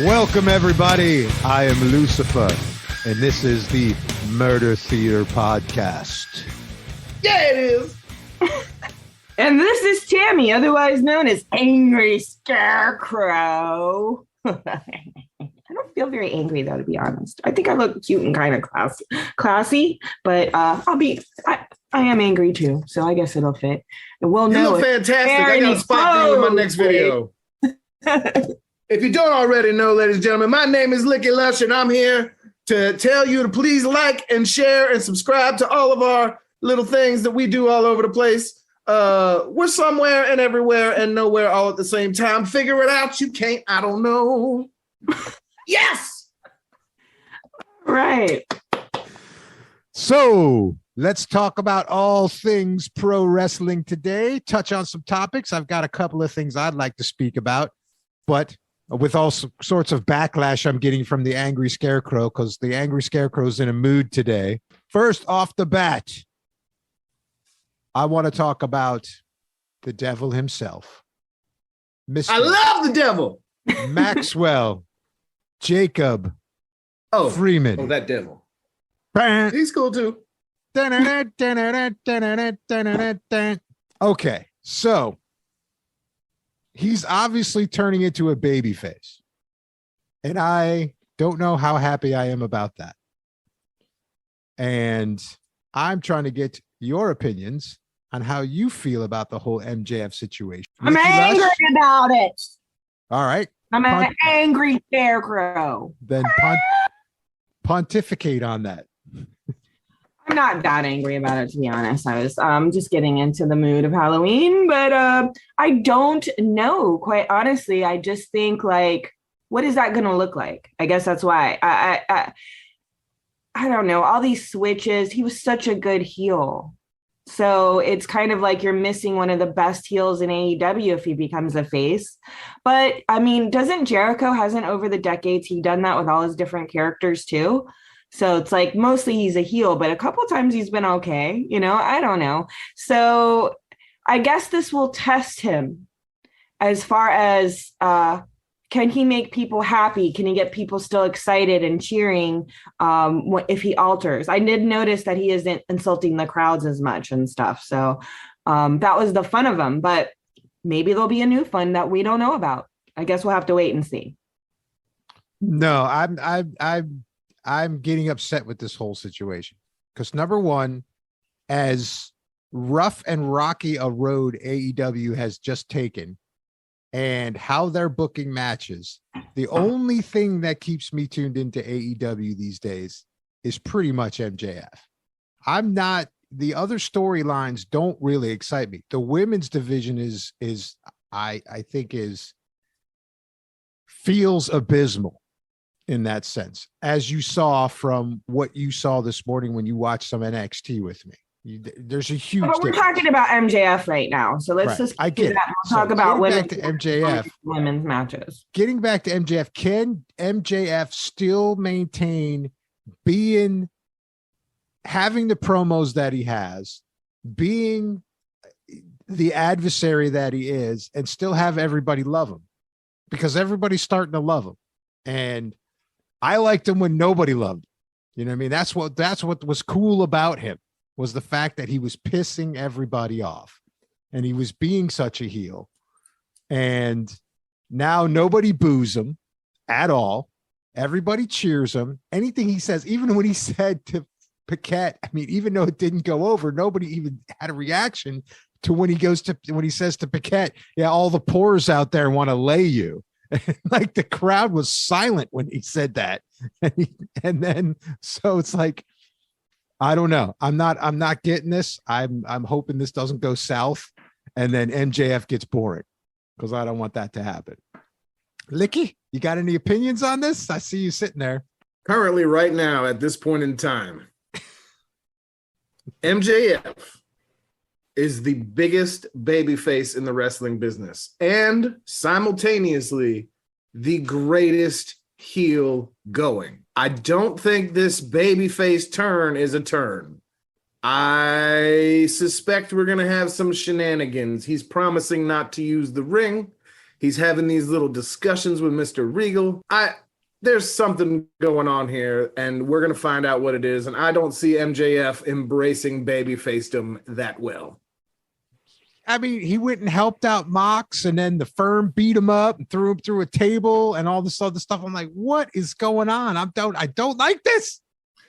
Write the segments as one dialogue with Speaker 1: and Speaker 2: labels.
Speaker 1: Welcome, everybody. I am Lucifer, and this is the Murder Theater Podcast.
Speaker 2: Yeah, it is.
Speaker 3: And this is Tammy, otherwise known as Angry Scarecrow. I don't feel very angry, though, to be honest. I think I look cute and kind of classy, but I am angry, too, so I guess it'll fit. And we'll
Speaker 2: You
Speaker 3: know
Speaker 2: look fantastic. I got a spot for you in my next video. If you don't already know, ladies and gentlemen, my name is Likky Lush, and I'm here to tell you to please like and share and subscribe to all of our little things that we do all over the place. We're somewhere and everywhere and nowhere all at the same time. Figure it out. You can't. I don't know. Yes.
Speaker 3: Right.
Speaker 1: So let's talk about all things pro wrestling today. Touch on some topics. I've got a couple of things I'd like to speak about, but with all sorts of backlash I'm getting from the Angry Scarecrow, because the Angry Scarecrow's in a mood today. First off the bat, I want to talk about the devil himself. Mr.
Speaker 2: I love the devil.
Speaker 1: Maxwell Jacob Freeman.
Speaker 2: Oh, that devil.
Speaker 1: Bam.
Speaker 2: He's cool too.
Speaker 1: Okay, so he's obviously turning into a baby face, and I don't know how happy I am about that. And I'm trying to get your opinions on how you feel about the whole MJF situation.
Speaker 3: I'm
Speaker 1: Likky
Speaker 3: angry
Speaker 1: Lush?
Speaker 3: about it.
Speaker 1: All right.
Speaker 3: I'm an angry Scarecrow.
Speaker 1: Then pontificate on that.
Speaker 3: I'm not that angry about it, to be honest. I was just getting into the mood of Halloween, but I don't know, quite honestly. I just think, like, what is that going to look like? I guess that's why. I don't know. All these switches. He was such a good heel. So it's kind of like you're missing one of the best heels in AEW if he becomes a face. But, I mean, hasn't over the decades, he done that with all his different characters too? So it's like mostly he's a heel, but a couple times he's been okay. I don't know. So I guess this will test him as far as can he make people happy? Can he get people still excited and cheering if he alters? I did notice that he isn't insulting the crowds as much and stuff. So that was the fun of him. But maybe there'll be a new fun that we don't know about. I guess we'll have to wait and see.
Speaker 1: No, I'm getting upset with this whole situation because, number one, as rough and rocky a road AEW has just taken and how they're booking matches, the only thing that keeps me tuned into AEW these days is pretty much MJF. The other storylines don't really excite me. The women's division I think feels abysmal in that sense, as you saw from what you saw this morning when you watched some NXT with me. There's a huge
Speaker 3: But we're talking about MJF right now, so let's just
Speaker 1: I get
Speaker 3: that. We'll talk about
Speaker 1: women's
Speaker 3: matches.
Speaker 1: Getting back to MJF, can MJF still maintain having the promos that he has, being the adversary that he is, and still have everybody love him? Because everybody's starting to love him. And I liked him when nobody loved him. You know what I mean? That's what was cool about him, was the fact that he was pissing everybody off and he was being such a heel. And now nobody boos him at all. Everybody cheers him. Anything he says, even when he said to Paquette, I mean, even though it didn't go over, nobody even had a reaction to when he says to Paquette, yeah, all the poors out there want to lay you. Like the crowd was silent when he said that. And then, so it's like, I don't know. I'm not getting this. I'm hoping this doesn't go south and then MJF gets boring, because I don't want that to happen. Likky, you got any opinions on this? I see you sitting there.
Speaker 2: Currently, right now, at this point in time, MJF is the biggest babyface in the wrestling business and simultaneously the greatest heel going. I don't think this babyface turn is a turn. I suspect we're going to have some shenanigans. He's promising not to use the ring. He's having these little discussions with Mr. Regal. There's something going on here, and we're going to find out what it is. And I don't see MJF embracing babyfacedom that well.
Speaker 1: I mean, he went and helped out Mox, and then the firm beat him up and threw him through a table and all this other stuff. I'm like, what is going on? I don't like this.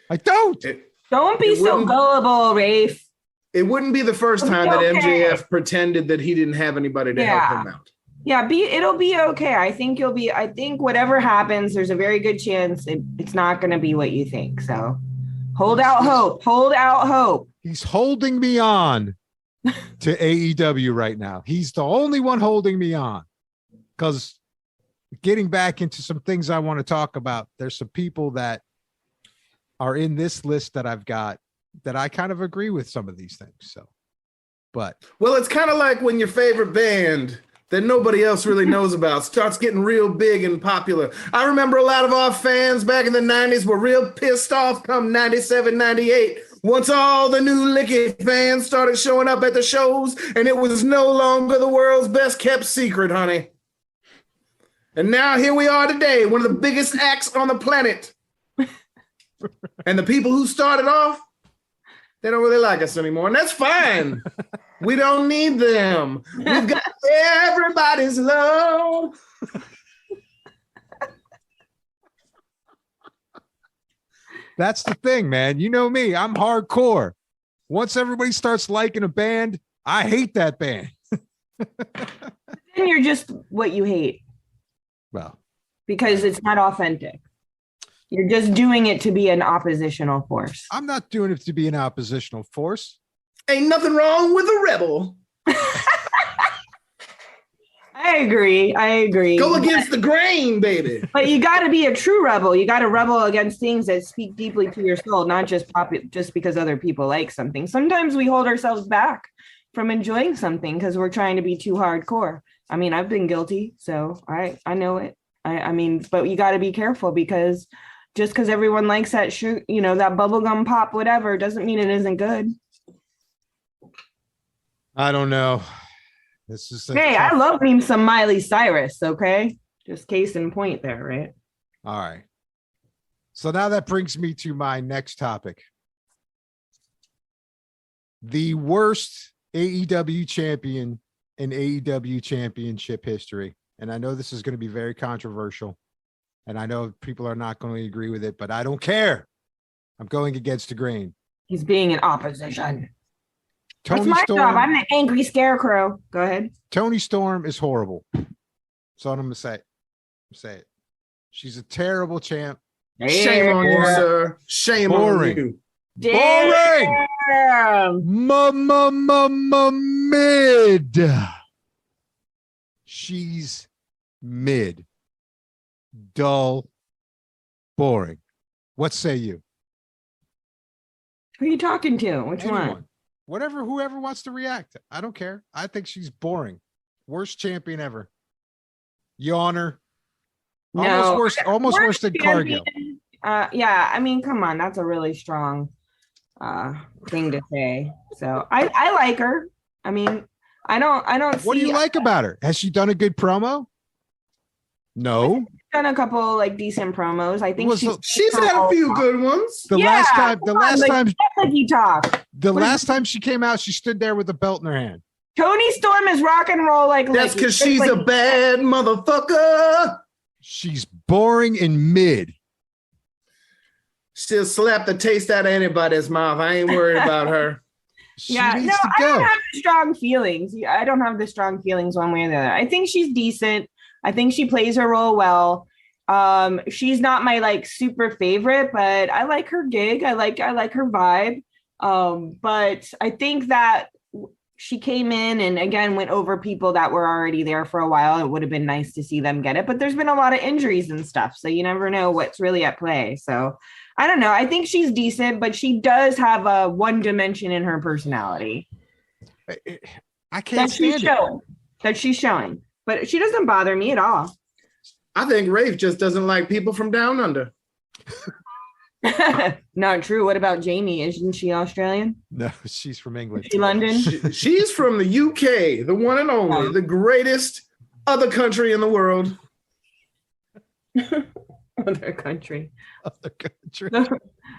Speaker 1: I don't.
Speaker 3: Don't be so gullible, Rafe.
Speaker 2: It wouldn't be the first time that MJF pretended that he didn't have anybody to help him out.
Speaker 3: Yeah, it'll be okay. I think whatever happens, there's a very good chance it's not going to be what you think. So hold out hope. Hold out hope.
Speaker 1: He's holding me on to AEW right now. He's the only one holding me on, because getting back into some things I want to talk about, there's some people that are in this list that I've got that I kind of agree with some of these things. So, well,
Speaker 2: it's kind of like when your favorite band that nobody else really knows about starts getting real big and popular. I remember a lot of our fans back in the 90s were real pissed off come 97, 98. Once all the new Likky fans started showing up at the shows, and it was no longer the world's best kept secret, honey. And now here we are today, one of the biggest acts on the planet. And the people who started off, they don't really like us anymore, and that's fine. We don't need them. We've got everybody's love.
Speaker 1: That's the thing, man. You know me, I'm hardcore. Once everybody starts liking a band, I hate that band.
Speaker 3: Then you're just what you hate.
Speaker 1: Well,
Speaker 3: because it's not authentic. You're just doing it to be an oppositional force.
Speaker 1: I'm not doing it to be an oppositional force.
Speaker 2: Ain't nothing wrong with a rebel.
Speaker 3: I agree.
Speaker 2: Go against the grain, baby.
Speaker 3: But you got to be a true rebel. You got to rebel against things that speak deeply to your soul, not just just because other people like something. Sometimes we hold ourselves back from enjoying something because we're trying to be too hardcore. I mean, I've been guilty, so I know it. I mean, but you got to be careful, because just because everyone likes that that bubblegum pop, whatever, doesn't mean it isn't good.
Speaker 1: I don't know. This is
Speaker 3: I love me some Miley Cyrus, okay? Just case in point there, right?
Speaker 1: All right. So now that brings me to my next topic. The worst AEW champion in AEW championship history. And I know this is going to be very controversial, and I know people are not going to agree with it, but I don't care. I'm going against the grain.
Speaker 3: He's being in opposition.
Speaker 1: Tony
Speaker 3: That's my
Speaker 1: Storm,
Speaker 3: job. I'm the angry Scarecrow. Go ahead.
Speaker 1: Tony Storm is horrible. That's all I'm going to say. Say it. She's a terrible champ.
Speaker 2: Shame on you, sir. Shame on you.
Speaker 1: Boring. Mid. She's mid. Dull. Boring. What say you?
Speaker 3: Who are you talking to? Which one?
Speaker 1: Whoever wants to react. I don't care. I think she's boring. Worst champion ever. Yawner.
Speaker 3: No.
Speaker 1: Almost worse than Cargill.
Speaker 3: Yeah, I mean, come on. That's a really strong thing to say. So I like her. I mean, I don't
Speaker 1: What do you like about her? Has she done a good promo? No.
Speaker 3: Done a couple like decent promos. I think
Speaker 2: she's had a few good ones.
Speaker 1: The last time she came out, she stood there with a belt in her hand.
Speaker 3: Tony Storm is rock and roll like
Speaker 2: that's because she's a bad motherfucker.
Speaker 1: She's boring and mid.
Speaker 2: She'll slap the taste out of anybody's mouth. I ain't worried about her.
Speaker 3: I don't have the strong feelings. I don't have the strong feelings one way or the other. I think she's decent. I think she plays her role well. She's not my like super favorite, but I like her gig. I like her vibe. But I think that she came in and again went over people that were already there for a while. It would have been nice to see them get it, but there's been a lot of injuries and stuff, so you never know what's really at play. So I don't know. I think she's decent, but she does have a one dimension in her personality.
Speaker 1: I can't stand it.
Speaker 3: That she's showing. But she doesn't bother me at all.
Speaker 2: I think Rafe just doesn't like people from down under.
Speaker 3: Not true. What about Jamie? Isn't she Australian?
Speaker 1: No, she's from England.
Speaker 3: Is she London?
Speaker 2: She's from the UK, the one and only, the greatest other country in the world.
Speaker 3: Other country.
Speaker 1: Other country.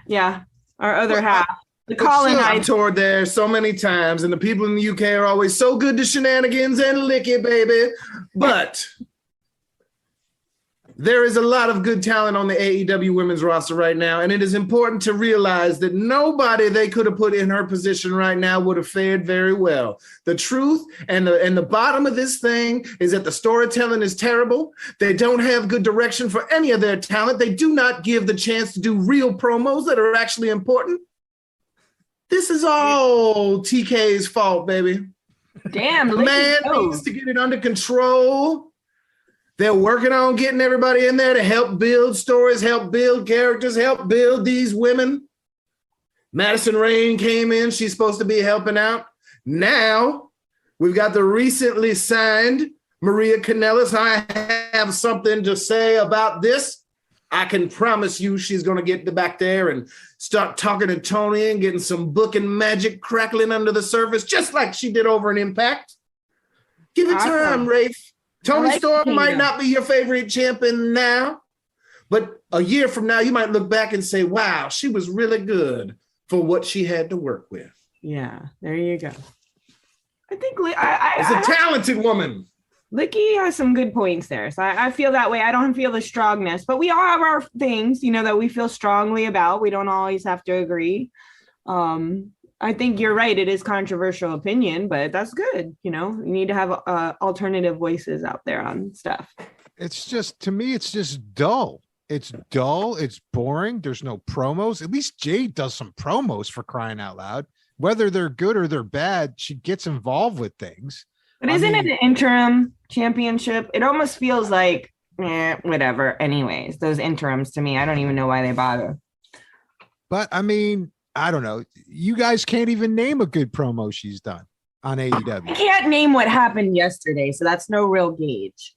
Speaker 3: Yeah, our other
Speaker 2: Well,
Speaker 3: half. The
Speaker 2: But still, I've
Speaker 3: colonized.
Speaker 2: toured there so many times, and the people in the UK are always so good to shenanigans and licky, baby. But there is a lot of good talent on the AEW women's roster right now, and it is important to realize that nobody they could have put in her position right now would have fared very well. The truth and the bottom of this thing is that the storytelling is terrible. They don't have good direction for any of their talent. They do not give the chance to do real promos that are actually important. This is all TK's fault, baby.
Speaker 3: Damn,
Speaker 2: The man needs to get it under control. They're working on getting everybody in there to help build stories, help build characters, help build these women. Madison Rayne came in. She's supposed to be helping out. Now we've got the recently signed Maria Kanellis. I have something to say about this. I can promise you she's going to get back there and start talking to Tony and getting some booking magic crackling under the surface, just like she did over in Impact. Give it time, Rafe. Tony Storm might not be your favorite champion now, but a year from now, you might look back and say, wow, she was really good for what she had to work with.
Speaker 3: Yeah, there you go. I think
Speaker 2: it's a talented woman.
Speaker 3: Likky has some good points there. So I feel that way. I don't feel the strongness, but we all have our things, that we feel strongly about. We don't always have to agree. I think you're right. It is controversial opinion, but that's good. You need to have alternative voices out there on stuff.
Speaker 1: It's just, to me, it's just dull. It's dull. It's boring. There's no promos. At least Jade does some promos, for crying out loud. Whether they're good or they're bad, she gets involved with things.
Speaker 3: But isn't it an interim championship? It almost feels like, whatever. Anyways, those interims, to me, I don't even know why they bother.
Speaker 1: But I don't know. You guys can't even name a good promo she's done on AEW.
Speaker 3: I can't name what happened yesterday, so that's no real gauge.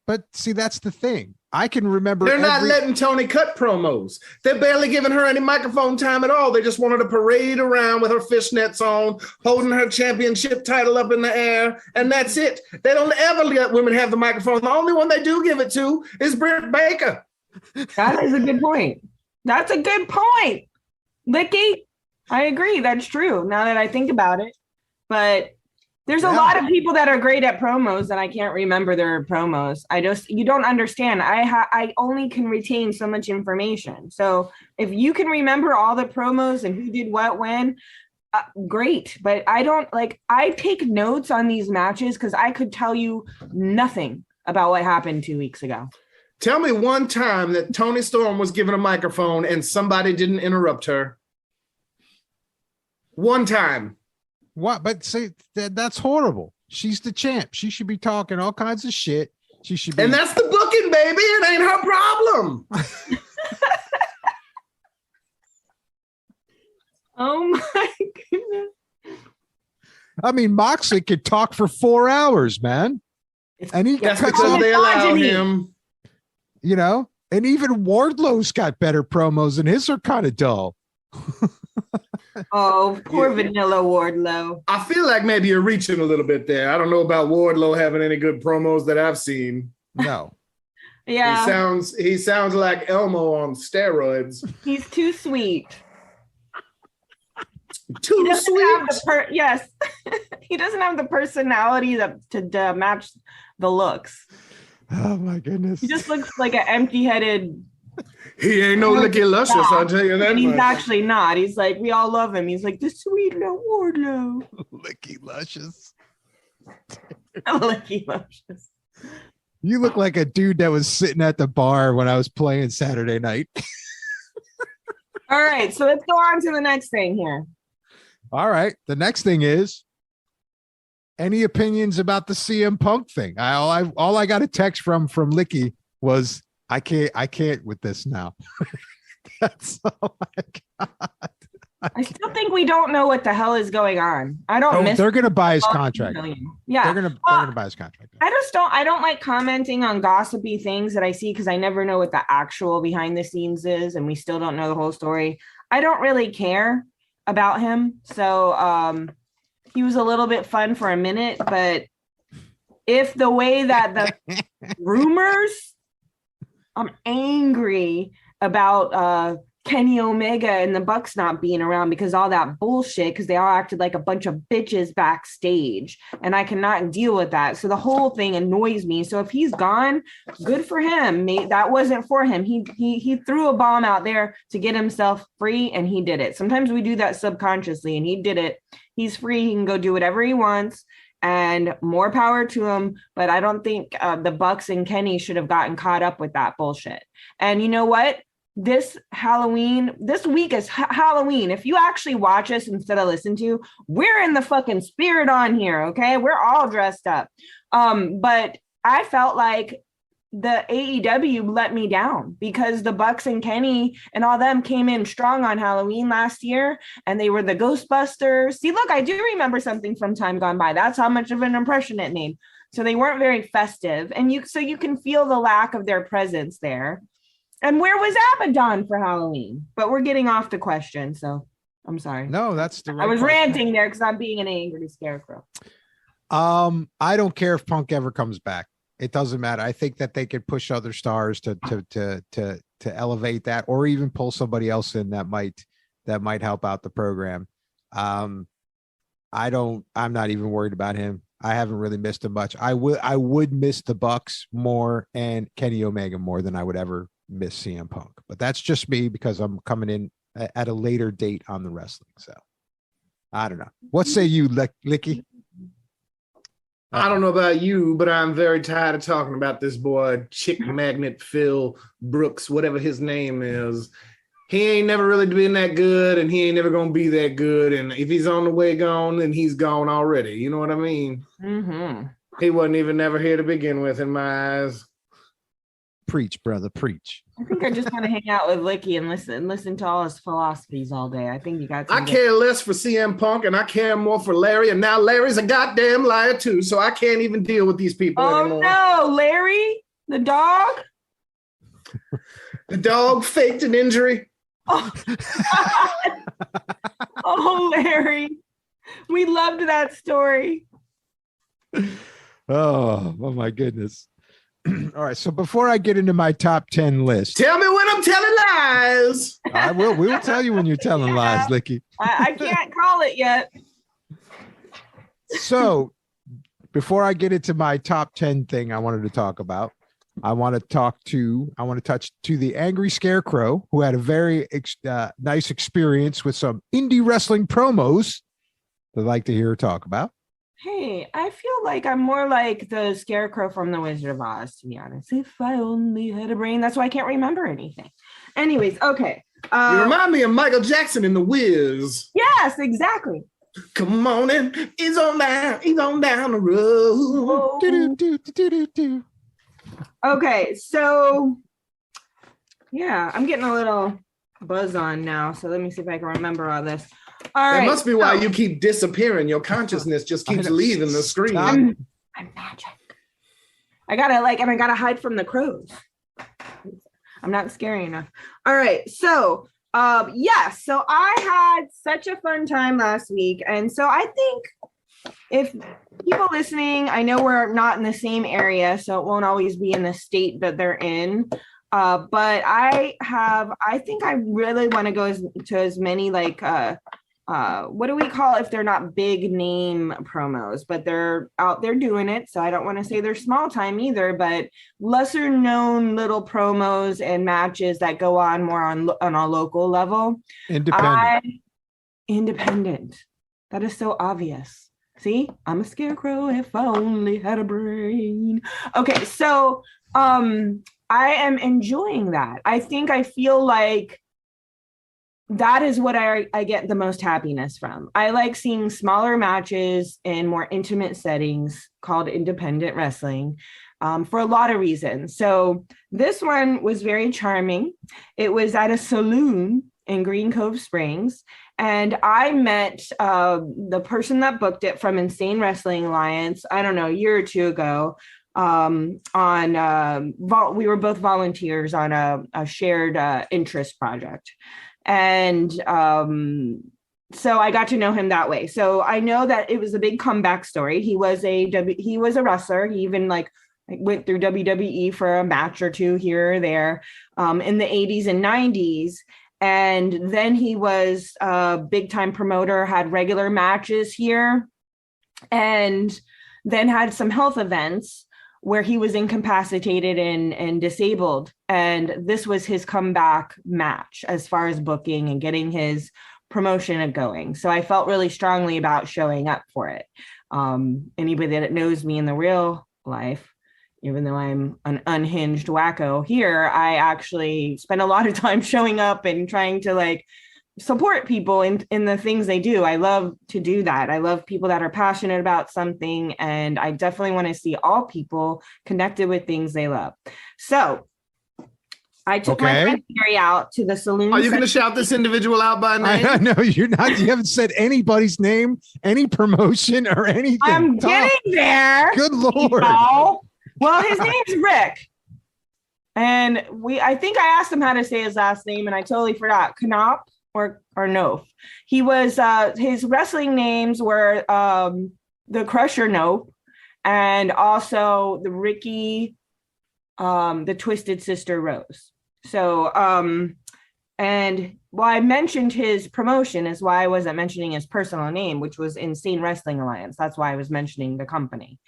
Speaker 1: But see, that's the thing. I can remember.
Speaker 2: They're not letting Tony cut promos. They're barely giving her any microphone time at all. They just wanted to parade around with her fishnets on, holding her championship title up in the air, and that's it. They don't ever let women have the microphone. The only one they do give it to is Britt Baker.
Speaker 3: That is a good point. That's a good point. Likky, I agree. That's true. Now that I think about it, but there's a lot of people that are great at promos, and I can't remember their promos. You don't understand. I only can retain so much information. So if you can remember all the promos and who did what when, great. But I take notes on these matches because I could tell you nothing about what happened 2 weeks ago.
Speaker 2: Tell me one time that Tony Storm was given a microphone and somebody didn't interrupt her. One time.
Speaker 1: What? But see, that's horrible. She's the champ. She should be talking all kinds of shit. She should be.
Speaker 2: And that's the booking, baby. It ain't her problem.
Speaker 3: Oh my goodness.
Speaker 1: Moxley could talk for 4 hours, man.
Speaker 2: And that's because they allow him.
Speaker 1: And even Wardlow's got better promos, and his are kind of dull.
Speaker 3: Oh, poor Vanilla Wardlow.
Speaker 2: I feel like maybe you're reaching a little bit there. I don't know about Wardlow having any good promos that I've seen.
Speaker 1: No.
Speaker 3: Yeah.
Speaker 2: He sounds like Elmo on steroids.
Speaker 3: He's too sweet.
Speaker 2: Too sweet.
Speaker 3: Yes. He doesn't have the personality to match the looks.
Speaker 1: Oh my goodness.
Speaker 3: He just looks like an empty-headed.
Speaker 2: He ain't no Likky Luscious, I'll tell you that.
Speaker 3: And he's actually not. He's like, we all love him. He's like the sweet little Wardlow.
Speaker 1: Likky Luscious.
Speaker 3: Likky Luscious.
Speaker 1: You look like a dude that was sitting at the bar when I was playing Saturday night.
Speaker 3: All right, so let's go on to the next thing here.
Speaker 1: All right. The next thing is, any opinions about the CM Punk thing? All I got a text from Likky was, I can't with this now. That's all I got.
Speaker 3: I still think we don't know what the hell is going on.
Speaker 1: They're gonna buy his contract.
Speaker 3: Yeah.
Speaker 1: They're gonna buy his contract.
Speaker 3: I don't like commenting on gossipy things that I see because I never know what the actual behind the scenes is, and we still don't know the whole story. I don't really care about him. So he was a little bit fun for a minute, but if the way that the rumors, I'm angry about Kenny Omega and the Bucks not being around because all that bullshit, because they all acted like a bunch of bitches backstage, and I cannot deal with that. So the whole thing annoys me. So if he's gone, good for him. That wasn't for him. He threw a bomb out there to get himself free, and he did it. Sometimes we do that subconsciously, and he did it. He's free. He can go do whatever he wants, and more power to him. But I don't think the Bucks and Kenny should have gotten caught up with that bullshit. And you know what? This week is Halloween. If you actually watch us instead of listen to, we're in the fucking spirit on here, okay? We're all dressed up. But I felt like the AEW let me down because the Bucks and Kenny and all them came in strong on Halloween last year, and they were the Ghostbusters. See, look, I do remember something from time gone by. That's how much of an impression it made. So they weren't very festive, and you can feel the lack of their presence there. And where was Abaddon for Halloween? But we're getting off the question, so I'm sorry.
Speaker 1: No, that's the right
Speaker 3: I was
Speaker 1: question.
Speaker 3: ranting there because I'm being an angry Scarecrow.
Speaker 1: I don't care if Punk ever comes back. It doesn't matter. I think that they could push other stars to elevate that, or even pull somebody else in that might help out the program. I'm not even worried about him. I haven't really missed him much. I would miss the Bucks more and Kenny Omega more than I would ever miss CM Punk. But that's just me because I'm coming in at a later date on the wrestling. So I don't know. What say you, Likky?
Speaker 2: I don't know about you, but I'm very tired of talking about this boy, Chick Magnet Phil Brooks, whatever his name is. He ain't never really been that good, and he ain't never going to be that good. And if he's on the way gone, then he's gone already. You know what I mean?
Speaker 3: Mm-hmm.
Speaker 2: He wasn't even never here to begin with in my eyes.
Speaker 1: Preach, brother, preach.
Speaker 3: I think I just want to hang out with Likky and listen to all his philosophies all day. I think you got
Speaker 2: I care less for CM Punk, and I care more for Larry, and now Larry's a goddamn liar too, so I can't even deal with these people anymore.
Speaker 3: Oh no, Larry, the dog?
Speaker 2: The dog faked an injury.
Speaker 3: Oh. Oh, Larry. We loved that story.
Speaker 1: Oh my goodness. All right. So before I get into my top 10 list,
Speaker 2: tell me when I'm telling lies.
Speaker 1: I will. We will tell you when you're telling lies, Likky.
Speaker 3: I can't call it yet.
Speaker 1: So before I get into my top 10 thing I wanted to talk about, I want to touch to the angry Scarecrow, who had a very nice experience with some indie wrestling promos that I'd like to hear her talk about.
Speaker 3: Hey, I feel like I'm more like the Scarecrow from The Wizard of Oz, to be honest. If I only had a brain. That's why I can't remember anything. Anyways, okay.
Speaker 2: You remind me of Michael Jackson in The Wiz.
Speaker 3: Yes, exactly.
Speaker 2: Come on in. He's on down the road.
Speaker 3: Oh. Okay, so yeah, I'm getting a little buzz on now. So let me see if I can remember all this. All right.
Speaker 2: That must be why you keep disappearing. Your consciousness just keeps leaving the screen.
Speaker 3: I'm magic. I gotta hide from the crows. I'm not scary enough. All right, so so I had such a fun time last week, and so I think if people listening, I know we're not in the same area, so it won't always be in the state that they're in. But I think I really want to go to as many like what do we call if they're not big name promos, but they're out there doing it. So I don't want to say they're small time either, but lesser known little promos and matches that go on more on a local level. Independent. That is so obvious. See, I'm a scarecrow if I only had a brain. Okay, so I am enjoying that. I feel like that is what I get the most happiness from. I like seeing smaller matches in more intimate settings called independent wrestling for a lot of reasons. So this one was very charming. It was at a saloon in Green Cove Springs. And I met the person that booked it from Insane Wrestling Alliance, I don't know, a year or two ago. We were both volunteers on a shared interest project. And so I got to know him that way. So I know that it was a big comeback story. He was a wrestler. He even like went through WWE for a match or two here or there in the 80s and 90s. And then he was a big time promoter, had regular matches here, and then had some health events where he was incapacitated and disabled. And this was his comeback match as far as booking and getting his promotion going. So I felt really strongly about showing up for it. Anybody that knows me in the real life, even though I'm an unhinged wacko here, I actually spend a lot of time showing up and trying to like support people in the things they do. I love to do that. I love people that are passionate about something, and I definitely want to see all people connected with things they love. So I took my friend Mary out to the saloon.
Speaker 2: Are you going to shout this individual out by name?
Speaker 1: I know you're not. You haven't said anybody's name, any promotion, or anything.
Speaker 3: I'm getting there.
Speaker 1: Good Lord.
Speaker 3: You know? Well, his name's Rick. And I think I asked him how to say his last name, and I totally forgot. Knopf or Nof. He was his wrestling names were the Crusher Nope, and also the Ricky, the Twisted Sister Rose. So and why I mentioned his promotion is why I wasn't mentioning his personal name, which was Insane Wrestling Alliance. That's why I was mentioning the company.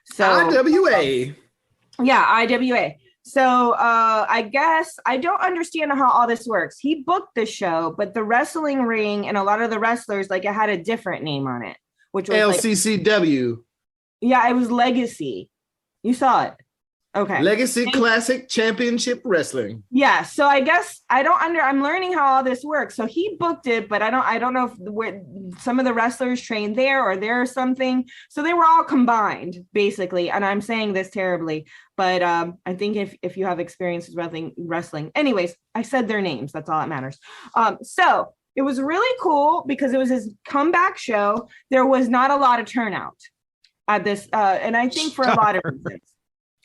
Speaker 3: So
Speaker 2: IWA.
Speaker 3: Yeah, IWA. So I guess I don't understand how all this works. He booked the show, but the wrestling ring and a lot of the wrestlers, like it had a different name on it, which was
Speaker 2: LCCW.
Speaker 3: Like, yeah, it was Legacy. You saw it. Okay.
Speaker 2: Legacy Classic Championship Wrestling.
Speaker 3: Yeah. So I guess I'm learning how all this works. So he booked it, but I don't know if some of the wrestlers trained there or there or something. So they were all combined basically. And I'm saying this terribly, but I think if you have experience with wrestling, anyways, I said their names. That's all that matters. So it was really cool because it was his comeback show. There was not a lot of turnout at this. And I think for a lot of reasons.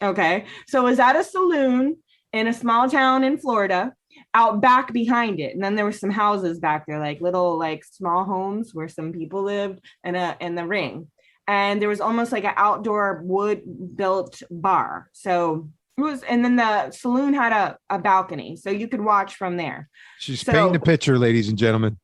Speaker 3: Okay, so it was at a saloon in a small town in Florida, out back behind it, and then there were some houses back there, like little, like small homes where some people lived, and the ring, and there was almost like an outdoor wood-built bar. So it was, and then the saloon had a balcony, so you could watch from there.
Speaker 1: She's painting a picture, ladies and gentlemen.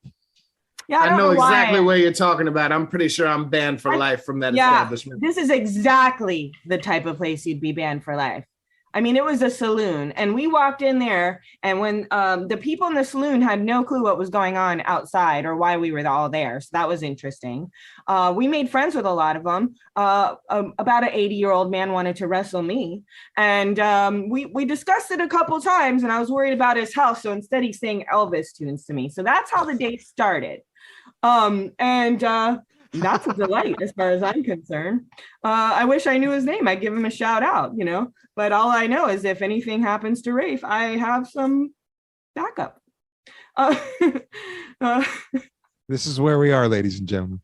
Speaker 3: Yeah,
Speaker 2: I know exactly what you're talking about. I'm pretty sure I'm banned for life from that establishment.
Speaker 3: This is exactly the type of place you'd be banned for life. I mean, it was a saloon, and we walked in there, and when the people in the saloon had no clue what was going on outside or why we were all there. So that was interesting. We made friends with a lot of them. About an 80-year-old man wanted to wrestle me, and we discussed it a couple times, and I was worried about his health. So instead he sang Elvis tunes to me. So that's how the day started. That's a delight as far as I'm concerned. I wish I knew his name. I'd give him a shout out, but all I know is if anything happens to Rafe, I have some backup.
Speaker 1: This is where we are, ladies and gentlemen.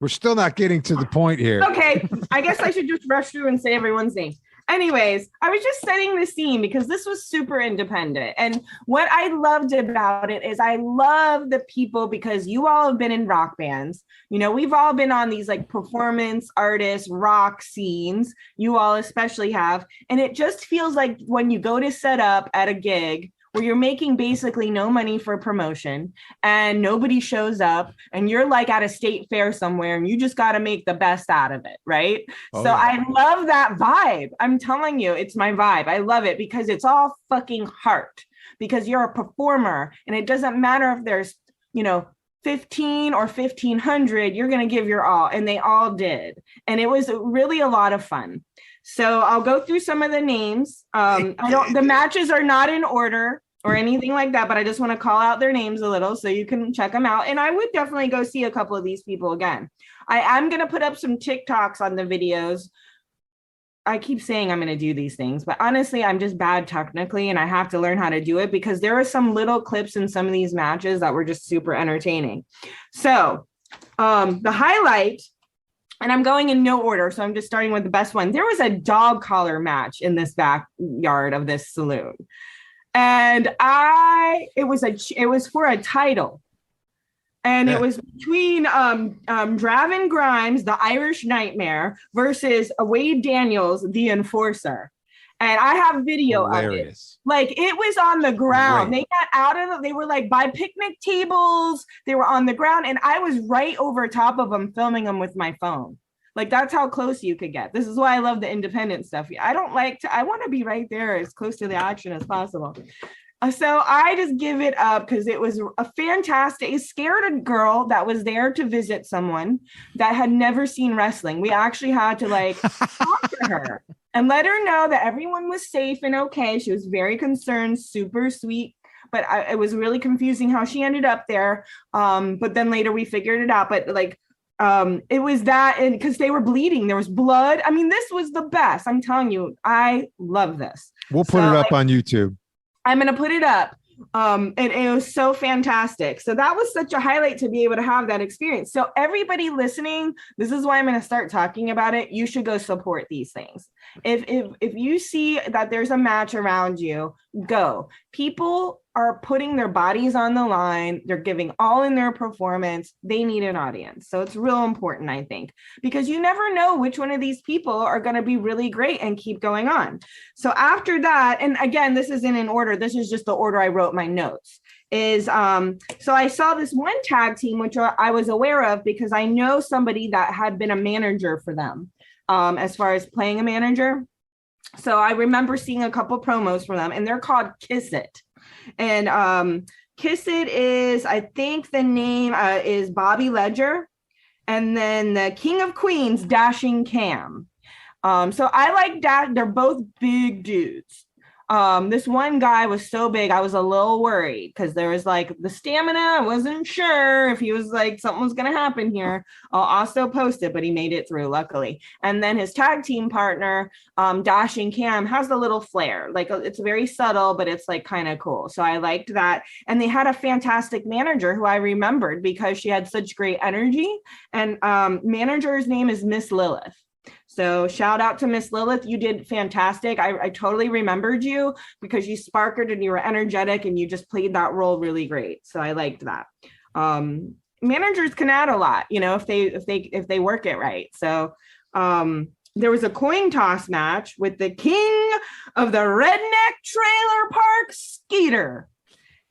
Speaker 1: We're still not getting to the point here.
Speaker 3: Okay, I guess I should just rush through and say everyone's name. Anyways, I was just setting the scene because this was super independent. And what I loved about it is I love the people because you all have been in rock bands. We've all been on these like performance artists, rock scenes. You all especially have. And it just feels like when you go to set up at a gig where you're making basically no money for promotion and nobody shows up and you're like at a state fair somewhere and you just got to make the best out of it, right? So yeah. I love that vibe. I'm telling you, it's my vibe. I love it because it's all fucking heart because you're a performer and it doesn't matter if there's, 15 or 1,500, you're going to give your all. And they all did. And it was really a lot of fun. So I'll go through some of the names. The matches are not in order or anything like that, but I just want to call out their names a little so you can check them out. And I would definitely go see a couple of these people again. I am going to put up some TikToks on the videos. I keep saying I'm going to do these things, but honestly, I'm just bad technically, and I have to learn how to do it because there are some little clips in some of these matches that were just super entertaining. So the highlight, and I'm going in no order, so I'm just starting with the best one. There was a dog collar match in this backyard of this saloon. And it was for a title. And it was between Draven Grimes, the Irish Nightmare, versus Wade Daniels, the Enforcer. And I have video of it. Like, it was on the ground. They got out of it. They were like by picnic tables. They were on the ground. And I was right over top of them, filming them with my phone. Like, that's how close you could get. This is why I love the independent stuff. I want to be right there as close to the action as possible. So I just give it up because it was a fantastic, it scared a girl that was there to visit someone that had never seen wrestling. We actually had to like talk to her and let her know that everyone was safe and okay. She was very concerned, super sweet, but it was really confusing how she ended up there. But then later we figured it out. But like, it was that, and because they were bleeding, there was blood. I mean, this was the best. I'm telling you, I love this.
Speaker 1: We'll put it up on YouTube.
Speaker 3: I'm going to put it up. And it was so fantastic. So that was such a highlight to be able to have that experience. So everybody listening, this is why I'm going to start talking about it. You should go support these things. If you see that there's a match around you, go. People are putting their bodies on the line. They're giving all in their performance. They need an audience. So it's real important, I think, because you never know which one of these people are going to be really great and keep going on. So after that, and again, this isn't in order. This is just the order I wrote my notes. So I saw this one tag team, which I was aware of because I know somebody that had been a manager for them, as far as playing a manager. So I remember seeing a couple promos for them, and they're called Kiss It. And Kiss It is, I think the name is Bobby Ledger, and then the King of Queens, Dashing Cam. So I like that. They're both big dudes. This one guy was so big, I was a little worried because there was like the stamina. I wasn't sure if he was like something was going to happen here. I'll also post it, but he made it through, luckily. And then his tag team partner, Dashing Cam, has a little flair. Like, it's very subtle, but it's like kind of cool. So I liked that. And they had a fantastic manager who I remembered because she had such great energy. And manager's name is Miss Lilith. So shout out to Miss Lilith. You did fantastic. I totally remembered you because you sparkled and you were energetic and you just played that role really great. So I liked that. Managers can add a lot, you know, if they work it right. So there was a coin toss match with the king of the Redneck Trailer Park, Skeeter.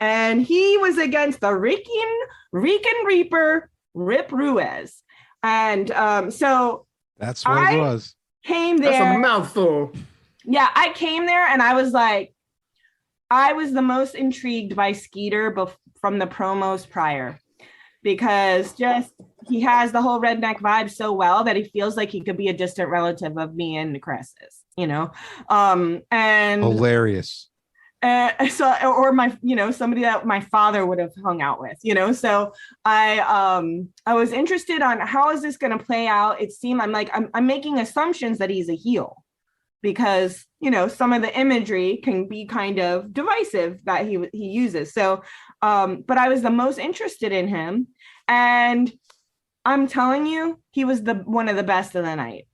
Speaker 3: And he was against the Rican Reaper, Rip Ruiz. And so
Speaker 1: that's what it was.
Speaker 3: Came there.
Speaker 2: That's a mouthful.
Speaker 3: Yeah, I came there and I was like, I was the most intrigued by Skeeter from the promos prior, because just he has the whole redneck vibe so well that he feels like he could be a distant relative of me and Chris's, you know, and
Speaker 1: hilarious.
Speaker 3: So, or my, you know, somebody that my father would have hung out with, you know, so I was interested on how is this going to play out. It seemed I'm making assumptions that he's a heel because, you know, some of the imagery can be kind of divisive that he uses. So, but I was the most interested in him, and I'm telling you, he was one of the best of the night.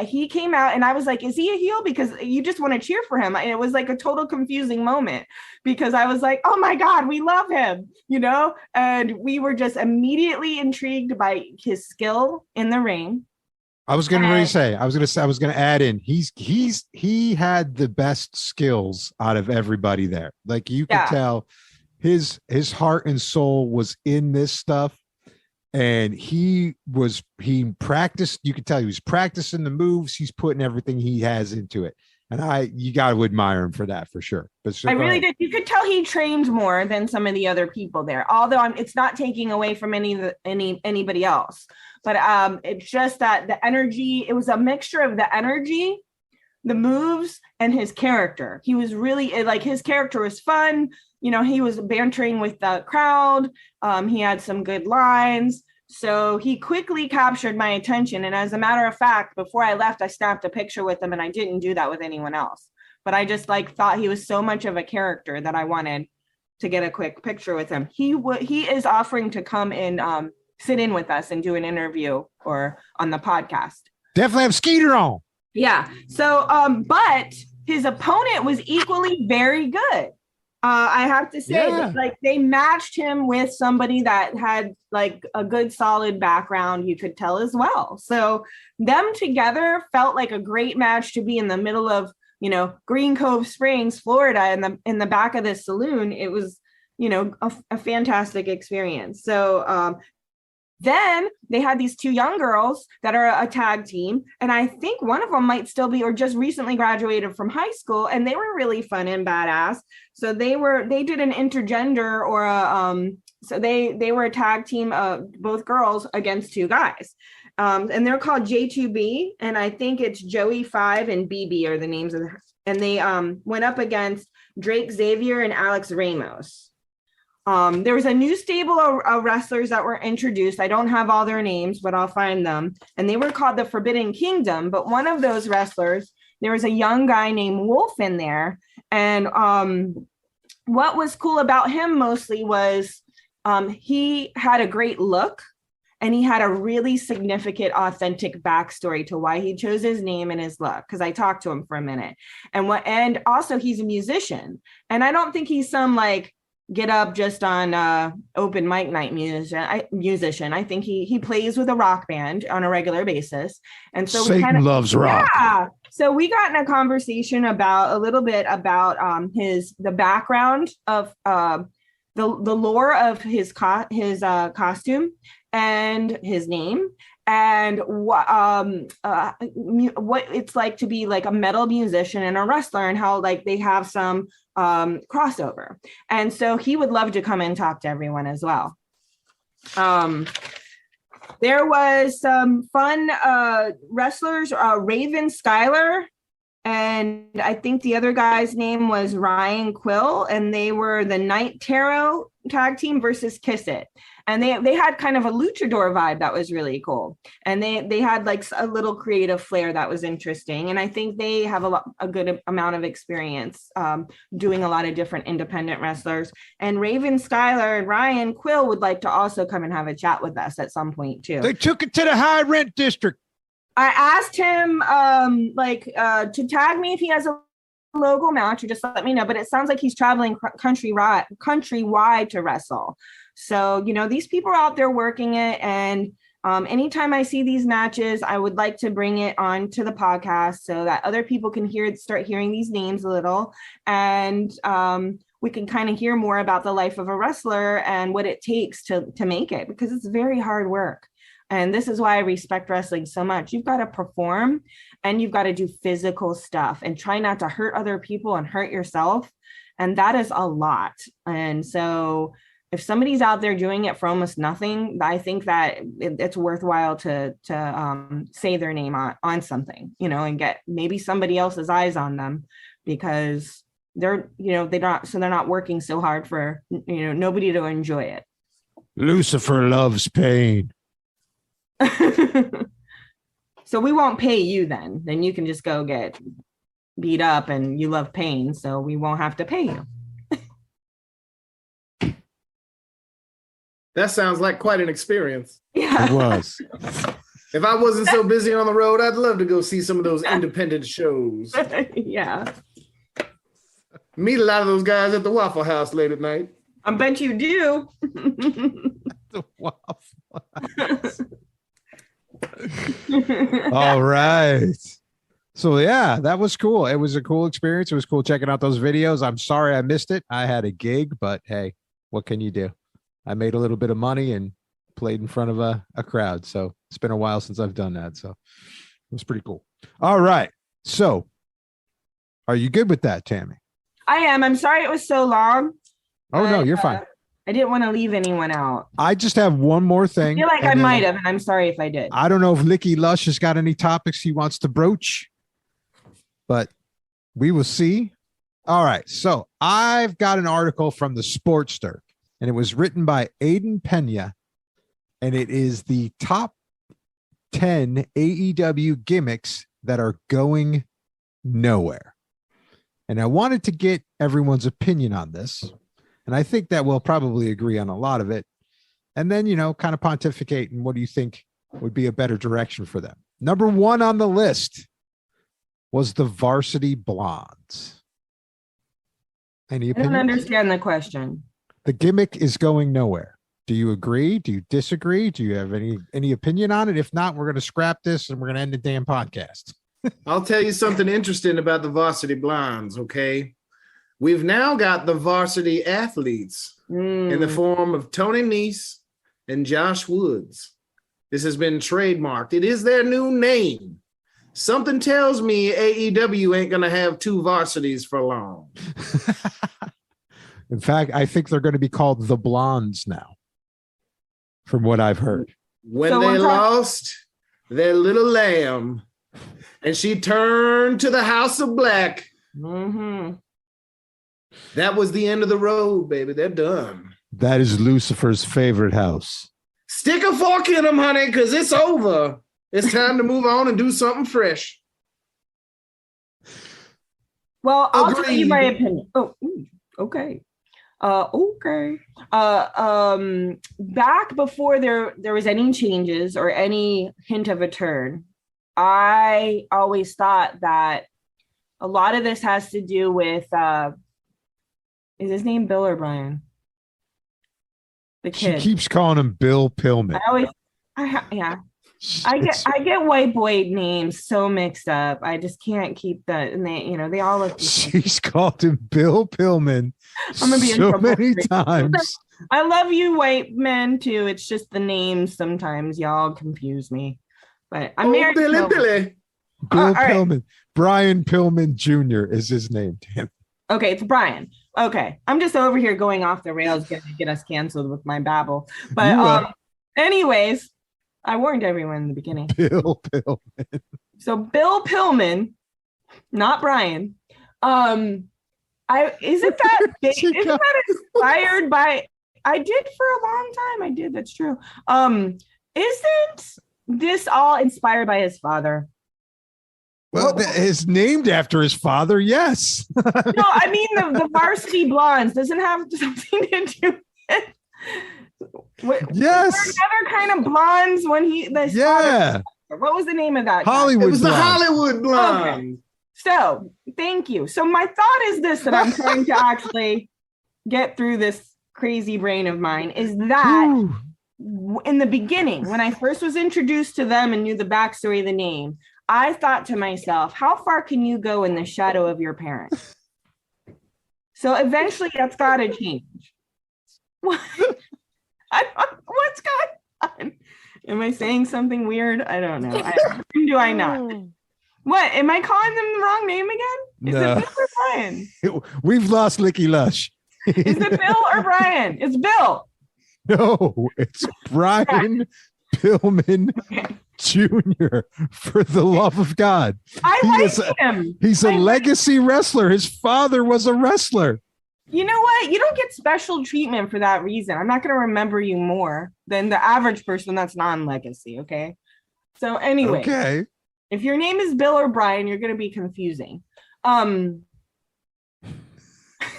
Speaker 3: He came out and I was like, is he a heel? Because you just want to cheer for him. And it was like a total confusing moment because I was like, oh my God, we love him, you know? And we were just immediately intrigued by his skill in the ring.
Speaker 1: I was going to add in, he had the best skills out of everybody there. Like you could tell his heart and soul was in this stuff. And he practiced, you could tell he was practicing the moves. He's putting everything he has into it. And you got to admire him for that for sure. But
Speaker 3: I really did. You could tell he trained more than some of the other people there, although it's not taking away from anybody else, but it's just that the energy, it was a mixture of the energy, the moves, and his character. He was really like, his character was fun. You know, he was bantering with the crowd. He had some good lines. So he quickly captured my attention. And as a matter of fact, before I left, I snapped a picture with him, and I didn't do that with anyone else. But I just thought he was so much of a character that I wanted to get a quick picture with him. He is offering to come and sit in with us and do an interview or on the podcast.
Speaker 1: Definitely have Skeeter on.
Speaker 3: Yeah. So, but his opponent was equally very good. I have to say,
Speaker 1: Yeah.
Speaker 3: like they matched him with somebody that had like a good solid background, you could tell as well. So them together felt like a great match to be in the middle of, Green Cove Springs, Florida, in the back of this saloon. It was, a fantastic experience. So then they had these two young girls that are a tag team. And I think one of them might still be, or just recently graduated from high school. And they were really fun and badass. So they did an intergender or so they were a tag team of both girls against two guys. And they're called J2B. And I think it's Joey 5 and BB are the names of and they went up against Drake Xavier and Alex Ramos. There was a new stable of wrestlers that were introduced. I don't have all their names, but I'll find them. And they were called the Forbidden Kingdom. But one of those wrestlers, there was a young guy named Wolf in there. And what was cool about him mostly was he had a great look. And he had a really significant, authentic backstory to why he chose his name and his look. Because I talked to him for a minute. And also he's a musician. And I don't think he's some like get up just on open mic night musician. I think he plays with a rock band on a regular basis. And so
Speaker 1: Satan loves rock.
Speaker 3: Yeah. So we got in a conversation about a little bit about the background of the lore of his costume and his name, and what it's like to be like a metal musician and a wrestler, and how like they have some crossover. And so he would love to come and talk to everyone as well. There was some fun wrestlers, Raven Skylar, and I think the other guy's name was Ryan Quill, and they were the Night Tarot tag team versus Kiss It. And they had kind of a luchador vibe that was really cool. And they had like a little creative flair that was interesting. And I think they have a good amount of experience doing a lot of different independent wrestlers. And Raven Skylar and Ryan Quill would like to also come and have a chat with us at some point too.
Speaker 1: They took it to the high rent district.
Speaker 3: I asked him to tag me if he has a local match, or just let me know. But it sounds like he's traveling countrywide to wrestle. So, these people are out there working it. And anytime I see these matches, I would like to bring it on to the podcast so that other people can start hearing these names a little. And we can kind of hear more about the life of a wrestler and what it takes to make it, because it's very hard work. And this is why I respect wrestling so much. You've got to perform and you've got to do physical stuff and try not to hurt other people and hurt yourself. And that is a lot. And so if somebody's out there doing it for almost nothing, I think that it's worthwhile to say their name on something, and get maybe somebody else's eyes on them, because they're not working so hard for, nobody to enjoy it.
Speaker 1: Lucifer loves pain.
Speaker 3: So we won't pay you then. Then you can just go get beat up, and you love pain, so we won't have to pay you.
Speaker 2: That sounds like quite an experience.
Speaker 3: Yeah.
Speaker 1: It was.
Speaker 2: If I wasn't so busy on the road, I'd love to go see some of those independent shows.
Speaker 3: Yeah.
Speaker 2: Meet a lot of those guys at the Waffle House late at night.
Speaker 3: I bet you do.
Speaker 1: The Waffle House. All right. So yeah, that was cool. It was a cool experience. It was cool checking out those videos. I'm sorry I missed it. I had a gig, but hey, what can you do? I made a little bit of money and played in front of a crowd. So it's been a while since I've done that. So it was pretty cool. All right. So are you good with that, Tammy?
Speaker 3: I am. I'm sorry it was so long.
Speaker 1: Oh, no, you're fine.
Speaker 3: I didn't want to leave anyone out.
Speaker 1: I just have one more thing.
Speaker 3: I feel like I might have, and I'm sorry if I did.
Speaker 1: I don't know if Likky Lush has got any topics he wants to broach, but we will see. All right. So I've got an article from the Sportster, and it was written by Aiden Pena, and it is the top 10 AEW gimmicks that are going nowhere. And I wanted to get everyone's opinion on this. And I think that we'll probably agree on a lot of it. And then, kind of pontificate and what do you think would be a better direction for them? Number one on the list was the Varsity Blondes. Any
Speaker 3: I don't
Speaker 1: opinion?
Speaker 3: understand the question.
Speaker 1: The gimmick is going nowhere. Do you agree? Do you disagree? Do you have any opinion on it? If not, we're going to scrap this and we're going to end the damn podcast.
Speaker 2: I'll tell you something interesting about the varsity blondes, okay? We've now got the varsity athletes in the form of Tony Nese and Josh Woods. This has been trademarked. It is their new name. Something tells me AEW ain't going to have two varsities for long.
Speaker 1: In fact, I think they're going to be called the Blondes now, from what I've heard.
Speaker 2: When they lost their little lamb and she turned to the House of Black, that was the end of the road, baby. They're done.
Speaker 1: That is Lucifer's favorite house.
Speaker 2: Stick a fork in them, honey, because it's over. It's time to move on and do something fresh.
Speaker 3: Well, I'll tell you my opinion. Oh, okay. Back before there was any changes or any hint of a turn, I always thought that a lot of this has to do with is his name Bill or Brian? The kid.
Speaker 1: She keeps calling him Bill Pillman.
Speaker 3: I get white boy names so mixed up. I just can't keep that. And they all look.
Speaker 1: She's called him Bill Pillman
Speaker 3: I'm gonna be
Speaker 1: so many times.
Speaker 3: I love you, white men too. It's just the names sometimes y'all confuse me. But I'm married.
Speaker 2: Billy.
Speaker 1: Bill Pillman. Right. Brian Pillman Jr. is his name. Damn.
Speaker 3: Okay, it's Brian. Okay, I'm just over here going off the rails, going to get us canceled with my babble. But anyways, I warned everyone in the beginning.
Speaker 1: Bill Pillman.
Speaker 3: So Bill Pillman, not Brian. Isn't that inspired by? I did for a long time. I did. That's true. Isn't this all inspired by his father?
Speaker 1: Well, it's named after his father. Yes.
Speaker 3: No, I mean the varsity blondes doesn't have something to do with.
Speaker 1: Yes.
Speaker 3: Was there another kind of blondes when father, what was the name of that?
Speaker 1: Hollywood.
Speaker 2: It was the Hollywood blonde.
Speaker 3: Okay. So thank you. So my thought is this that I'm trying to actually get through this crazy brain of mine is that in the beginning, when I first was introduced to them and knew the backstory of the name, I thought to myself, how far can you go in the shadow of your parents? So eventually that's got to change. What's going on? Am I saying something weird? I don't know. Do I not? What? Am I calling them the wrong name again? Is it Bill or Brian?
Speaker 1: We've lost Likky Lush.
Speaker 3: Is it Bill or Brian? It's Bill.
Speaker 1: No, it's Brian Pillman Jr. For the love of God.
Speaker 3: I like him.
Speaker 1: He's a legacy wrestler. His father was a wrestler.
Speaker 3: You know what? You don't get special treatment for that reason. I'm not going to remember you more than the average person that's non-legacy, okay? So anyway, if your name is Bill or Brian, you're going to be confusing.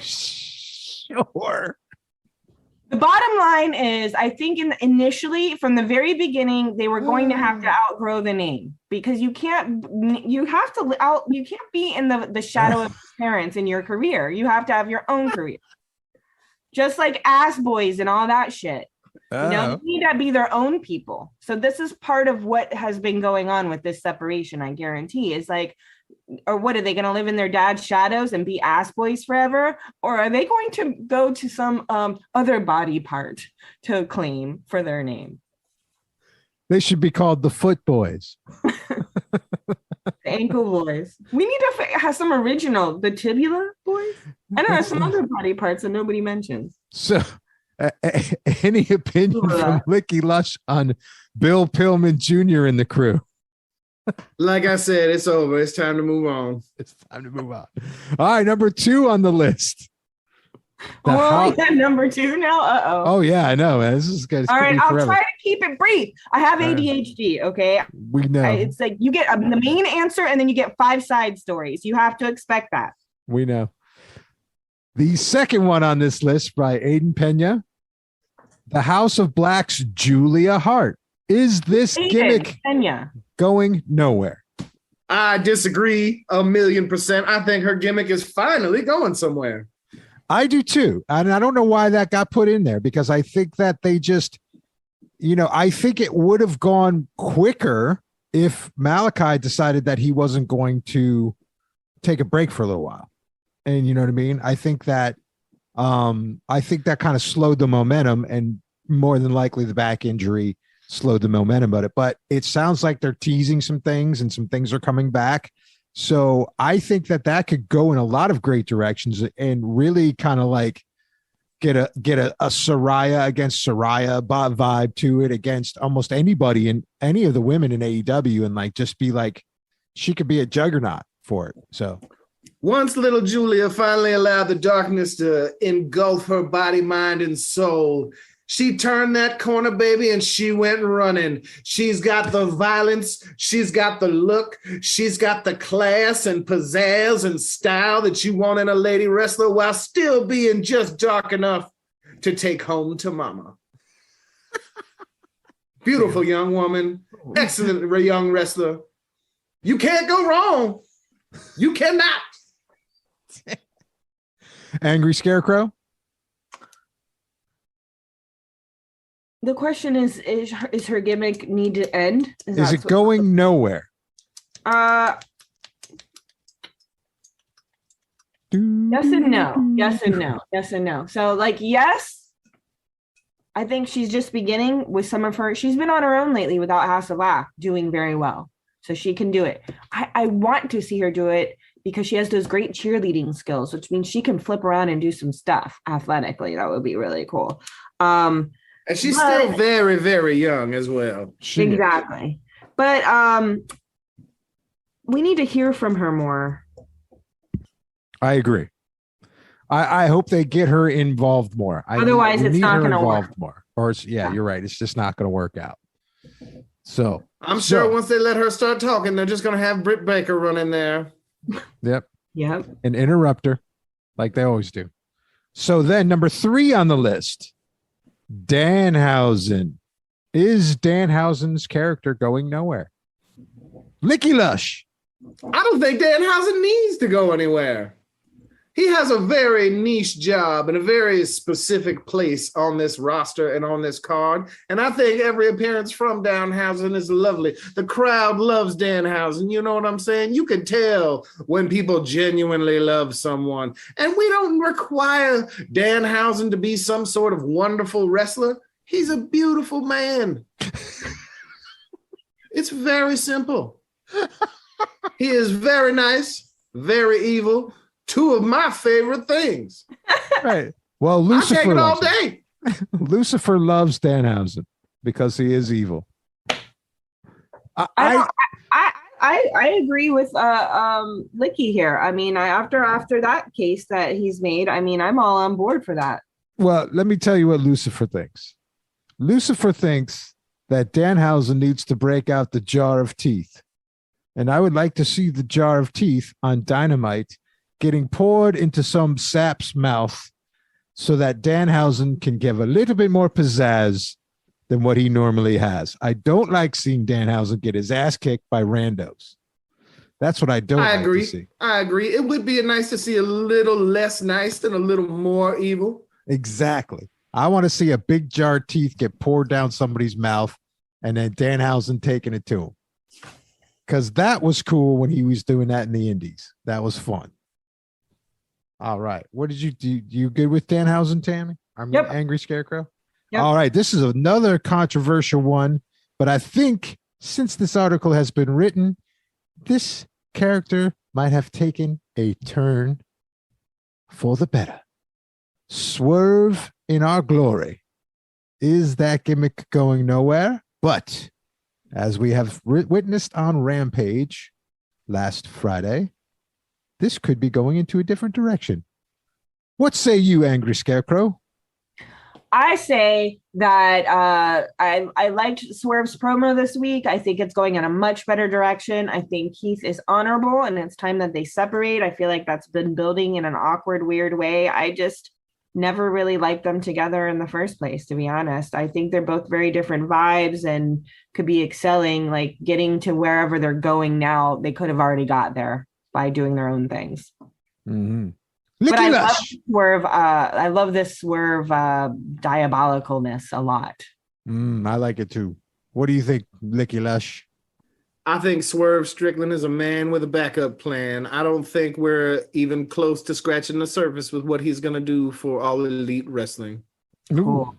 Speaker 1: Sure.
Speaker 3: The bottom line is, I think initially, from the very beginning, they were going to have to outgrow the name because you can't be in the shadow of your parents in your career. You have to have your own career. Just like ass boys and all that shit. They need to be their own people. So this is part of what has been going on with this separation, I guarantee, is like, or what are they going to live in their dad's shadows and be ass boys forever? Or are they going to go to some other body part to claim for their name?
Speaker 1: They should be called the Foot Boys.
Speaker 3: The Ankle Boys. We need to have some original, the Tibula Boys. I don't know, some other body parts that nobody mentions.
Speaker 1: So any opinion from Likky Lush on Bill Pillman Jr. and the crew?
Speaker 2: Like I said, it's over. It's time to move on.
Speaker 1: It's time to move on. All right, number 2 on the list.
Speaker 3: Number 2 now?
Speaker 1: Oh, yeah, I know. Man. This is good.
Speaker 3: All right, I'll try to keep it brief. I have ADHD, okay?
Speaker 1: We know.
Speaker 3: It's like you get the main answer and then you get 5 side stories. You have to expect that.
Speaker 1: We know. The second one on this list by Aiden Pena, the House of Black's Julia Hart. Is this gimmick going nowhere?
Speaker 2: I disagree 1,000,000%. I think her gimmick is finally going somewhere.
Speaker 1: I do too. And I don't know why that got put in there because I think that they just, I think it would have gone quicker if Malachi decided that he wasn't going to take a break for a little while. And you know what I mean? I think that kind of slowed the momentum, and more than likely the back injury slowed the momentum of it. But it sounds like they're teasing some things and some things are coming back. So I think that could go in a lot of great directions and really kind of like get a Saraya against Saraya vibe to it against almost anybody and any of the women in AEW, and like just be like she could be a juggernaut for it. So
Speaker 2: once little Julia finally allowed the darkness to engulf her body, mind, and soul, she turned that corner, baby, and she went running. She's got the violence. She's got the look. She's got the class and pizzazz and style that you want in a lady wrestler while still being just dark enough to take home to mama. Beautiful young woman. Excellent young wrestler. You can't go wrong. You cannot.
Speaker 1: Angry Scarecrow?
Speaker 3: The question is her gimmick need to end?
Speaker 1: Is it going nowhere?
Speaker 3: Yes and no. Yes and no. Yes and no. So like, yes, I think she's just beginning with some of her. She's been on her own lately without House of Laugh, doing very well. So she can do it. I want to see her do it because she has those great cheerleading skills, which means she can flip around and do some stuff athletically. That would be really cool.
Speaker 2: And she's still very, very young as well.
Speaker 3: Exactly. But we need to hear from her more.
Speaker 1: I agree. I hope they get her involved more.
Speaker 3: Otherwise, it's not going to work.
Speaker 1: More. Or you're right. It's just not going to work out. So
Speaker 2: I'm sure once they let her start talking, they're just going to have Britt Baker run in there.
Speaker 1: Yep.
Speaker 3: And
Speaker 1: interrupt her like they always do. So then number 3 on the list, Danhausen. Is Danhausen's character going nowhere? Likky Lush.
Speaker 2: I don't think Danhausen needs to go anywhere. He has a very niche job and a very specific place on this roster and on this card. And I think every appearance from Danhausen is lovely. The crowd loves Danhausen. You know what I'm saying? You can tell when people genuinely love someone. And we don't require Danhausen to be some sort of wonderful wrestler. He's a beautiful man. It's very simple. He is very nice, very evil. 2 of my favorite things.
Speaker 1: Right. Well, Lucifer.
Speaker 2: I take it all day.
Speaker 1: Lucifer loves Danhausen because he is evil.
Speaker 3: I agree with Likky here. I mean, after that case that he's made, I mean, I'm all on board for that.
Speaker 1: Well, let me tell you what Lucifer thinks. Lucifer thinks that Danhausen needs to break out the jar of teeth. And I would like to see the jar of teeth on Dynamite getting poured into some sap's mouth so that Danhausen can give a little bit more pizzazz than what he normally has. I don't like seeing Danhausen get his ass kicked by randos. That's what I don't like to see.
Speaker 2: I agree. It would be nice to see a little less nice and a little more evil.
Speaker 1: Exactly. I want to see a big jar of teeth get poured down somebody's mouth and then Danhausen taking it to him. Because that was cool when he was doing that in the indies. That was fun. All right. What did you do? You good with Danhausen, Tammy?
Speaker 3: Yep.
Speaker 1: Angry Scarecrow?
Speaker 3: Yep.
Speaker 1: All right. This is another controversial one, but I think since this article has been written, this character might have taken a turn for the better. Swerve in our glory. Is that gimmick going nowhere? But as we have witnessed on Rampage last Friday, this could be going into a different direction. What say you, Angry Scarecrow?
Speaker 3: I say that I liked Swerve's promo this week. I think it's going in a much better direction. I think Keith is honorable, and it's time that they separate. I feel like that's been building in an awkward, weird way. I just never really liked them together in the first place, to be honest. I think they're both very different vibes and could be excelling, like getting to wherever they're going now. They could have already got there by doing their own things.
Speaker 1: Mm-hmm.
Speaker 3: But
Speaker 1: Likky Lush.
Speaker 3: I love this swerve diabolicalness a lot.
Speaker 1: I like it too. What do you think, Likky Lush?
Speaker 2: I think Swerve Strickland is a man with a backup plan. I don't think we're even close to scratching the surface with what he's going to do for All Elite Wrestling.
Speaker 3: Cool.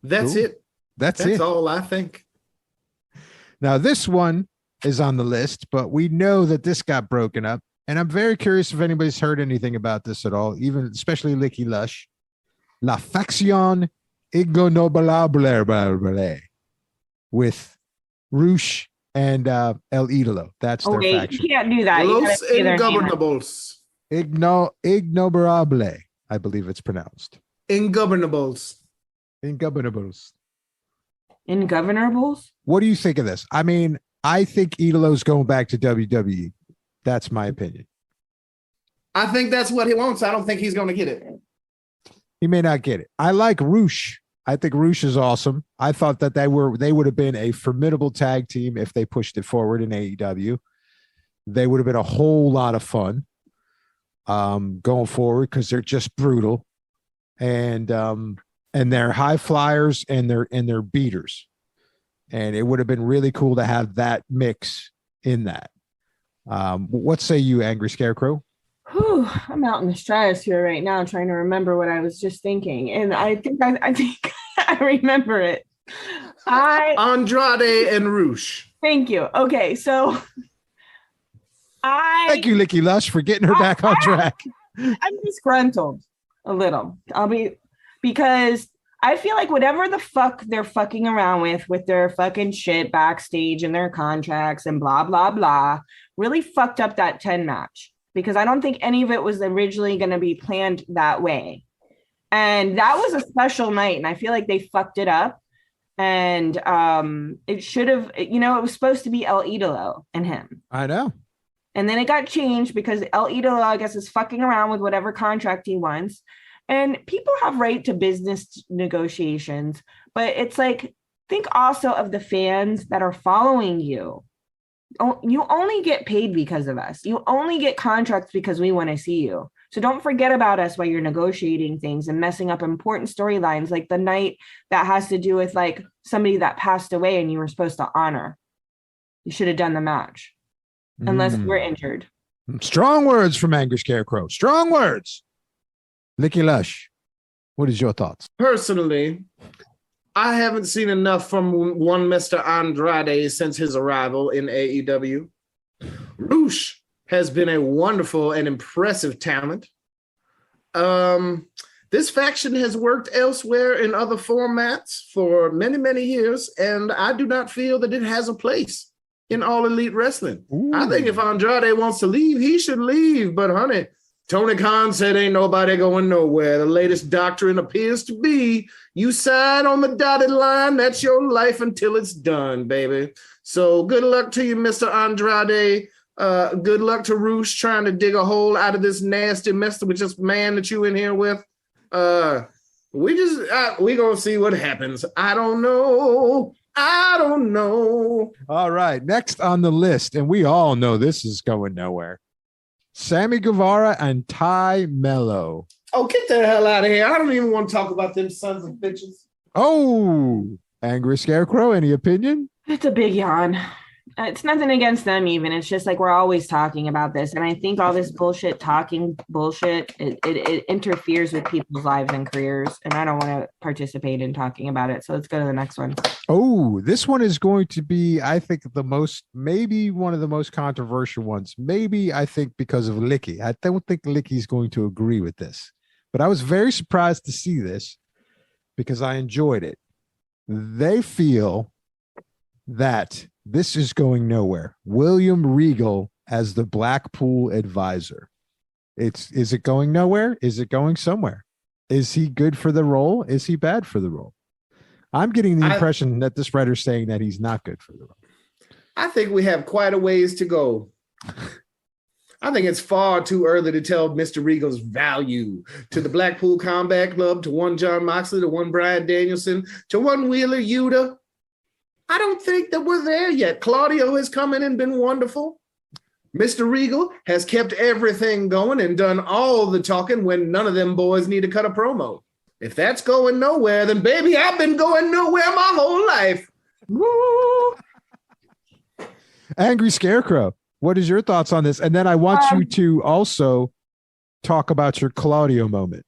Speaker 2: That's
Speaker 1: Cool.
Speaker 2: it.
Speaker 1: That's
Speaker 2: That's
Speaker 1: it.
Speaker 2: all I think.
Speaker 1: Now, this one is on the list, but we know that this got broken up. And I'm very curious if anybody's heard anything about this at all, even especially Likky Lush. La Faction Ignoble with Roosh and El Idolo. That's their
Speaker 3: Wait,
Speaker 1: faction.
Speaker 3: you can't do that. You gotta
Speaker 2: Los
Speaker 3: say their name.
Speaker 2: Ingobernables.
Speaker 1: Ignoble, I believe it's pronounced.
Speaker 2: Ingobernables.
Speaker 1: Ingobernables.
Speaker 3: Ingovernables?
Speaker 1: What do you think of this? I mean, I think Idolo's going back to WWE. That's my opinion.
Speaker 2: I think that's what he wants. I don't think he's going to get it.
Speaker 1: He may not get it. I like Roosh. I think Roosh is awesome. I thought that they would have been a formidable tag team if they pushed it forward in AEW. They would have been a whole lot of fun going forward because they're just brutal and they're high flyers and they're beaters. And it would have been really cool to have that mix in that. What say you, Angry Scarecrow?
Speaker 3: Whew, I'm out in the stratosphere right now trying to remember what I was just thinking. And I think I remember it.
Speaker 2: Andrade and Roosh.
Speaker 3: Thank you. Okay, so
Speaker 1: Thank you, Likky Lush, for getting her back on track.
Speaker 3: I'm disgruntled a little. Because I feel like whatever the fuck they're fucking around with their fucking shit backstage and their contracts and blah, blah, blah, really fucked up that 10 match. Because I don't think any of it was originally going to be planned that way. And that was a special night. And I feel like they fucked it up. And it should have, it was supposed to be El Idolo and him.
Speaker 1: I know.
Speaker 3: And then it got changed because El Idolo, I guess, is fucking around with whatever contract he wants. And people have right to business negotiations. But it's like, think also of the fans that are following you. You only get paid because of us. You only get contracts because we want to see you. So don't forget about us while you're negotiating things and messing up important storylines, like the night that has to do with like somebody that passed away and you were supposed to honor. You should have done the match unless we're injured.
Speaker 1: Strong words from Angry Scarecrow. Strong words. Likky Lush, what is your thoughts?
Speaker 2: Personally, I haven't seen enough from one Mr. Andrade since his arrival in AEW. Roosh has been a wonderful and impressive talent. This faction has worked elsewhere in other formats for many, many years, and I do not feel that it has a place in All Elite Wrestling. Ooh. I think if Andrade wants to leave, he should leave. But honey, Tony Khan said ain't nobody going nowhere. The latest doctrine appears to be you sign on the dotted line, that's your life until it's done, baby. So good luck to you, Mr. Andrade. Good luck to Roosh trying to dig a hole out of this nasty mess with this man that you in here with. We gonna see what happens. I don't know.
Speaker 1: All right, next on the list, and we all know this is going nowhere. Sammy Guevara and Ty Mello.
Speaker 2: Oh, get the hell out of here. I don't even want to talk about them sons of bitches.
Speaker 1: Oh, Angry Scarecrow, any opinion?
Speaker 3: It's a big yawn. It's nothing against them even. It's just like we're always talking about this. And I think all this bullshit, it interferes with people's lives and careers. And I don't want to participate in talking about it. So let's go to the next one.
Speaker 1: Oh, this one is going to be, I think, maybe one of the most controversial ones. Maybe, I think, because of Likky. I don't think Licky's going to agree with this. But I was very surprised to see this because I enjoyed it. They feel that this is going nowhere. William Regal as the Blackpool advisor. Is it going nowhere? Is it going somewhere? Is he good for the role? Is he bad for the role? I'm getting the impression that this writer's saying that he's not good for the role.
Speaker 2: I think we have quite a ways to go. I think it's far too early to tell Mr. Regal's value to the Blackpool Combat Club, to one John Moxley, to one Bryan Danielson, to one Wheeler Yuta. I don't think that we're there yet. Claudio has come in and been wonderful. Mr. Regal has kept everything going and done all the talking when none of them boys need to cut a promo. If that's going nowhere, then baby, I've been going nowhere my whole life. Woo!
Speaker 1: Angry Scarecrow, what is your thoughts on this? And then I want you to also talk about your Claudio moment.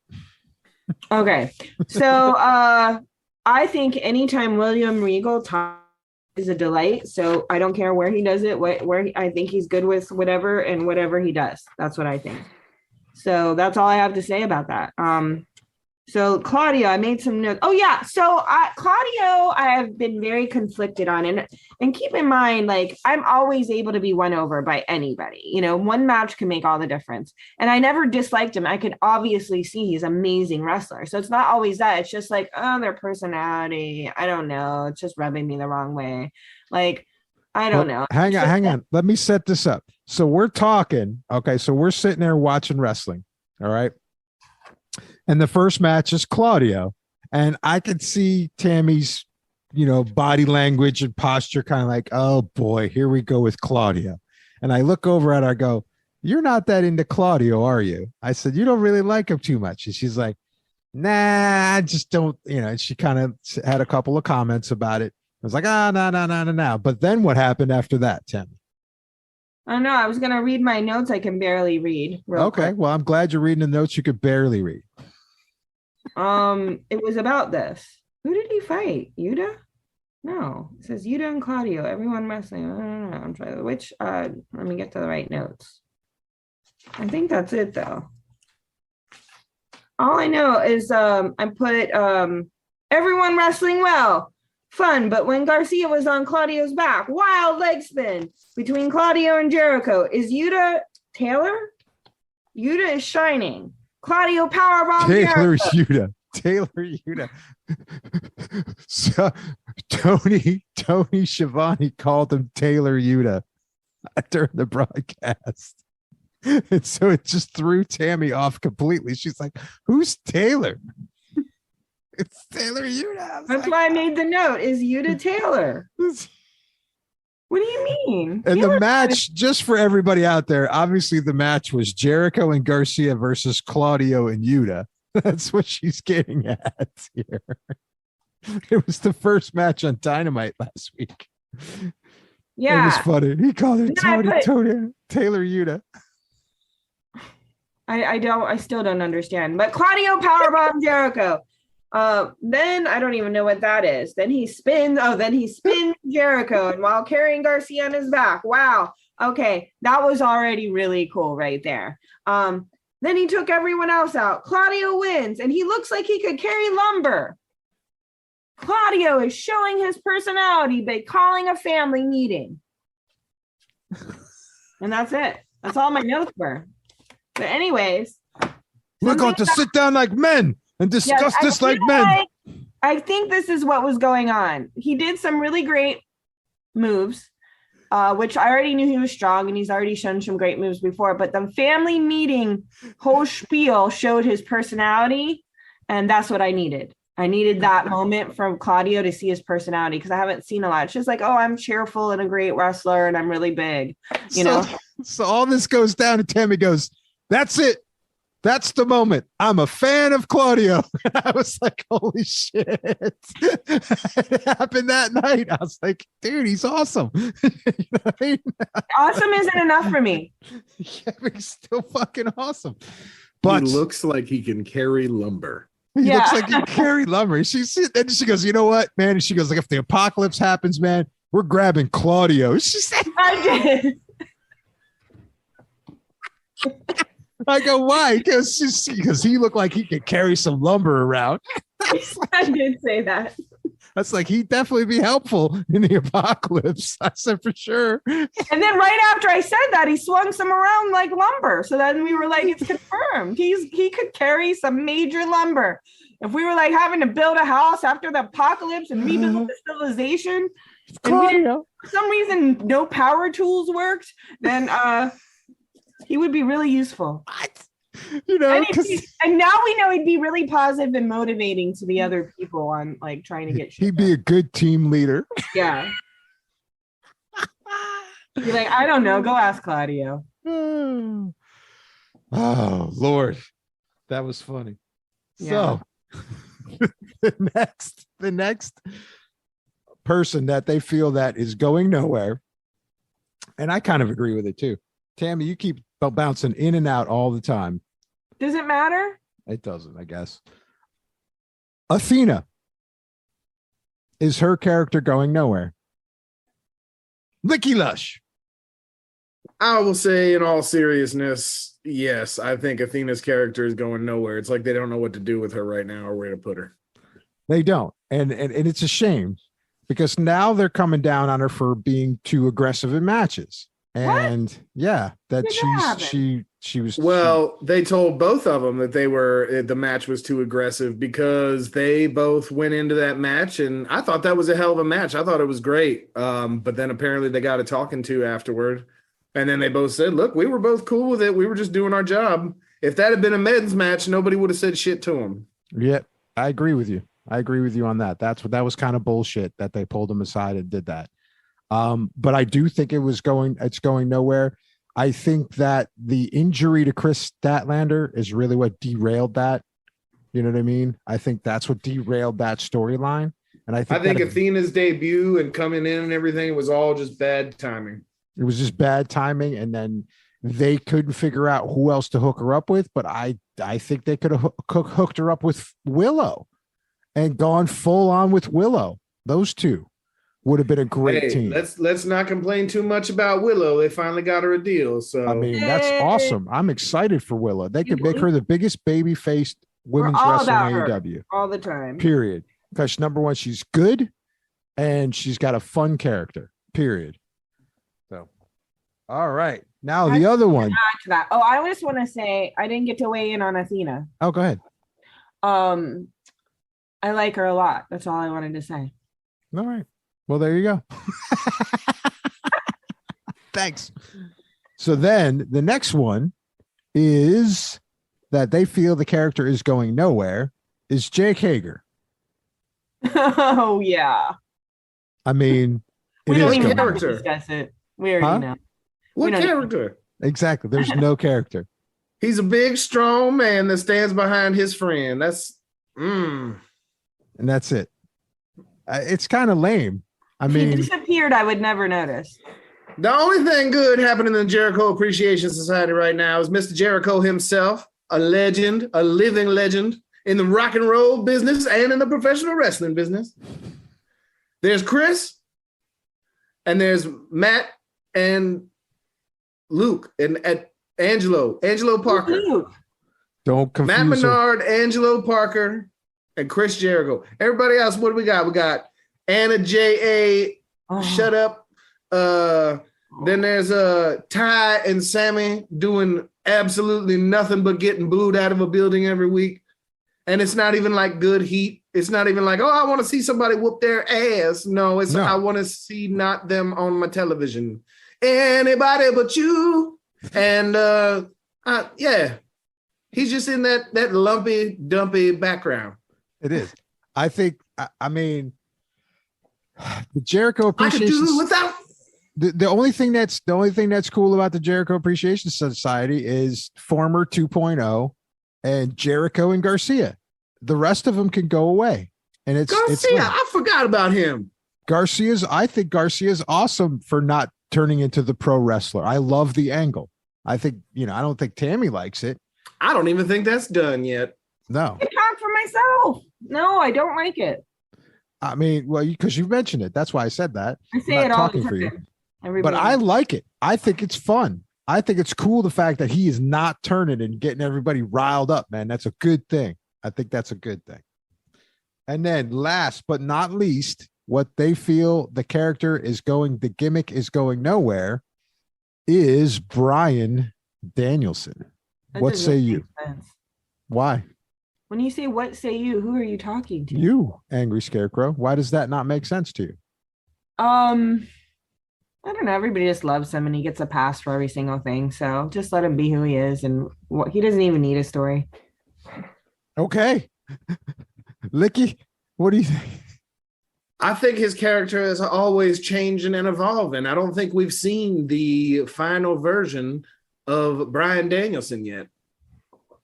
Speaker 3: Okay. So I think anytime William Regal talks is a delight. So I don't care where he does it, I think he's good with whatever and whatever he does. That's what I think. So that's all I have to say about that. So Claudio, I made some notes. Oh yeah. So Claudio, I have been very conflicted on, and keep in mind, like, I'm always able to be won over by anybody. You know, one match can make all the difference. And I never disliked him. I could obviously see he's an amazing wrestler. So it's not always that. It's just like, oh, their personality. I don't know. It's just rubbing me the wrong way. Like, I don't know.
Speaker 1: Hang on. Let me set this up. So we're talking. Okay. So we're sitting there watching wrestling. All right. And the first match is Claudio. And I could see Tammy's, body language and posture kind of like, oh boy, here we go with Claudio. And I look over at her, I go, you're not that into Claudio, are you? I said, you don't really like him too much. And she's like, nah, I just don't, and she kind of had a couple of comments about it. I was like, no. But then what happened after that, Tammy?
Speaker 3: I know. I was going to read my notes. I can barely read.
Speaker 1: Okay.
Speaker 3: Quick.
Speaker 1: Well, I'm glad you're reading the notes you could barely read.
Speaker 3: It was about this. Who did he fight? Yuta? No. It says Yuta and Claudio. Everyone wrestling. I don't know. I'm trying to let me get to the right notes. I think that's it though. All I know is I put everyone wrestling well. Fun, but when Garcia was on Claudio's back, wild leg spin between Claudio and Jericho. Is Yuta Taylor? Yuta is shining. Claudio powerbomb Jericho.
Speaker 1: Taylor Yuta. So Tony Schiavone called him Taylor Yuta during the broadcast. And so it just threw Tammy off completely. She's like, who's Taylor? It's Taylor Yuta.
Speaker 3: That's why I made the note. Is Yuta Taylor? What do you mean?
Speaker 1: And the match, just for everybody out there, obviously the match was Jericho and Garcia versus Claudio and Yuta. That's what she's getting at here. It was the first match on Dynamite last week.
Speaker 3: Yeah.
Speaker 1: It was funny. He called her Taylor Yuta.
Speaker 3: I still don't understand. But Claudio powerbomb Jericho. Then I don't even know what that is. Then he spins Jericho, and while carrying Garcia on his back. Wow. Okay, that was already really cool right there. Then he took everyone else out. Claudio wins, and he looks like he could carry lumber. Claudio is showing his personality by calling a family meeting. And that's it. That's all my notes were. But anyways,
Speaker 1: we're going to sit down like men and discuss this like men.
Speaker 3: I think this is what was going on. He did some really great moves, which I already knew he was strong, and he's already shown some great moves before. But the family meeting whole spiel showed his personality, and that's what I needed. I needed that moment from Claudio to see his personality, because I haven't seen a lot. It's just like, oh, I'm cheerful and a great wrestler, and I'm really big, you know?
Speaker 1: So all this goes down, and Tammy goes, that's it. That's the moment. I'm a fan of Claudio. And I was like, holy shit. It happened that night. I was like, dude, he's awesome. You know what I mean?
Speaker 3: Awesome isn't enough for me.
Speaker 1: Yeah, but he's still fucking awesome. But
Speaker 4: he looks like he can carry lumber.
Speaker 1: He looks like he can carry lumber. And she goes, you know what, man? And she goes, like, if the apocalypse happens, man, we're grabbing Claudio. She said,
Speaker 3: I did.
Speaker 1: I go, why? Because he looked like he could carry some lumber around.
Speaker 3: I did say that.
Speaker 1: That's like, he'd definitely be helpful in the apocalypse. I said, for sure.
Speaker 3: And then right after I said that, he swung some around like lumber. So then we were like, it's confirmed. He could carry some major lumber. If we were like having to build a house after the apocalypse and rebuild the civilization, and for some reason no power tools worked, then he would be really useful.
Speaker 1: What? You know,
Speaker 3: and now we know he'd be really positive and motivating to the other people on like trying to get shit
Speaker 1: he'd be a good team leader.
Speaker 3: Yeah. You're like, I don't know. Go ask Claudio.
Speaker 1: Oh, Lord. That was funny.
Speaker 3: Yeah.
Speaker 1: So the next person that they feel that is going nowhere, and I kind of agree with it too. Tammy, you keep bouncing in and out all the time.
Speaker 3: Does it matter?
Speaker 1: It doesn't, I guess. Athena. Is her character going nowhere? Likky Lush.
Speaker 2: I will say, in all seriousness, yes, I think Athena's character is going nowhere. It's like they don't know what to do with her right now or where to put her.
Speaker 1: They don't. And it's a shame because now they're coming down on her for being too aggressive in matches. And what? Yeah, that she was.
Speaker 2: Well, they told both of them that the match was too aggressive because they both went into that match, and I thought that was a hell of a match. I thought it was great. But then apparently they got a talking to afterward, and then they both said, "Look, we were both cool with it. We were just doing our job. If that had been a men's match, nobody would have said shit to them."
Speaker 1: Yeah, I agree with you. I agree with you on that. That was kind of bullshit that they pulled them aside and did that. But I do think it's going nowhere. I think that the injury to Chris Statlander is really what derailed that. You know what I mean? I think that's what derailed that storyline. And I think
Speaker 2: Athena's debut and coming in and everything was all just bad timing.
Speaker 1: It was just bad timing. And then they couldn't figure out who else to hook her up with. But I think they could have hooked her up with Willow and gone full on with Willow. Those two would have been a great team.
Speaker 2: Let's not complain too much about Willow. They finally got her a deal. So
Speaker 1: I mean, that's awesome. I'm excited for Willow. They could make her the biggest baby-faced women's wrestler in AEW
Speaker 3: all the time.
Speaker 1: Period. Because number one, she's good and she's got a fun character. Period. So, all right. Now the other one.
Speaker 3: Oh, I just want to say I didn't get to weigh in on Athena.
Speaker 1: Oh, go ahead.
Speaker 3: I like her a lot. That's all I wanted to say.
Speaker 1: All right. Well, there you go. Thanks. So then the next one is that they feel the character is going nowhere is Jake Hager.
Speaker 3: Oh, yeah.
Speaker 1: I mean,
Speaker 3: we don't even have to discuss it. We already know.
Speaker 2: What character?
Speaker 1: Exactly. There's no character.
Speaker 2: He's a big, strong man that stands behind his friend. And
Speaker 1: that's it. It's kind of lame. I mean,
Speaker 3: if he disappeared, I would never notice.
Speaker 2: The only thing good happening in the Jericho Appreciation Society right now is Mr. Jericho himself, a legend, a living legend in the rock and roll business and in the professional wrestling business. There's Chris, and there's Matt and Luke and Angelo Parker.
Speaker 3: Luke.
Speaker 1: Don't confuse
Speaker 2: Matt Menard, Angelo Parker, and Chris Jericho. Everybody else, what do we got? We got Anna J.A. Shut up. Then there's Ty and Sammy doing absolutely nothing but getting booed out of a building every week. And it's not even like good heat. It's not even like, oh, I want to see somebody whoop their ass. No, I want to see not them on my television. Anybody but you. And yeah, he's just in that lumpy, dumpy background.
Speaker 1: It is. I think, I mean, the Jericho Appreciation.
Speaker 2: I could do without.
Speaker 1: The only thing that's cool about the Jericho Appreciation Society is former 2.0 and Jericho and Garcia. The rest of them can go away. And it's
Speaker 2: Garcia. I forgot about him.
Speaker 1: I think Garcia's awesome for not turning into the pro wrestler. I love the angle. I think, I don't think Tammy likes it.
Speaker 2: I don't even think that's done yet.
Speaker 1: No.
Speaker 3: I can talk for myself. No, I don't like it.
Speaker 1: I mean, well, because you mentioned it. That's why I said that.
Speaker 3: I say it all the time.
Speaker 1: But I like it. I think it's fun. I think it's cool the fact that he is not turning and getting everybody riled up, man. That's a good thing. I think that's a good thing. And then last but not least, what they feel the gimmick is going nowhere is Bryan Danielson. What say you? Why?
Speaker 3: When you say what say you, who are you talking to?
Speaker 1: You, Angry Scarecrow. Why does that not make sense to you?
Speaker 3: I don't know. Everybody just loves him and he gets a pass for every single thing. So just let him be who he is. And he doesn't even need a story.
Speaker 1: Okay. Likky, what do you think?
Speaker 2: I think his character is always changing and evolving. I don't think we've seen the final version of Bryan Danielson yet.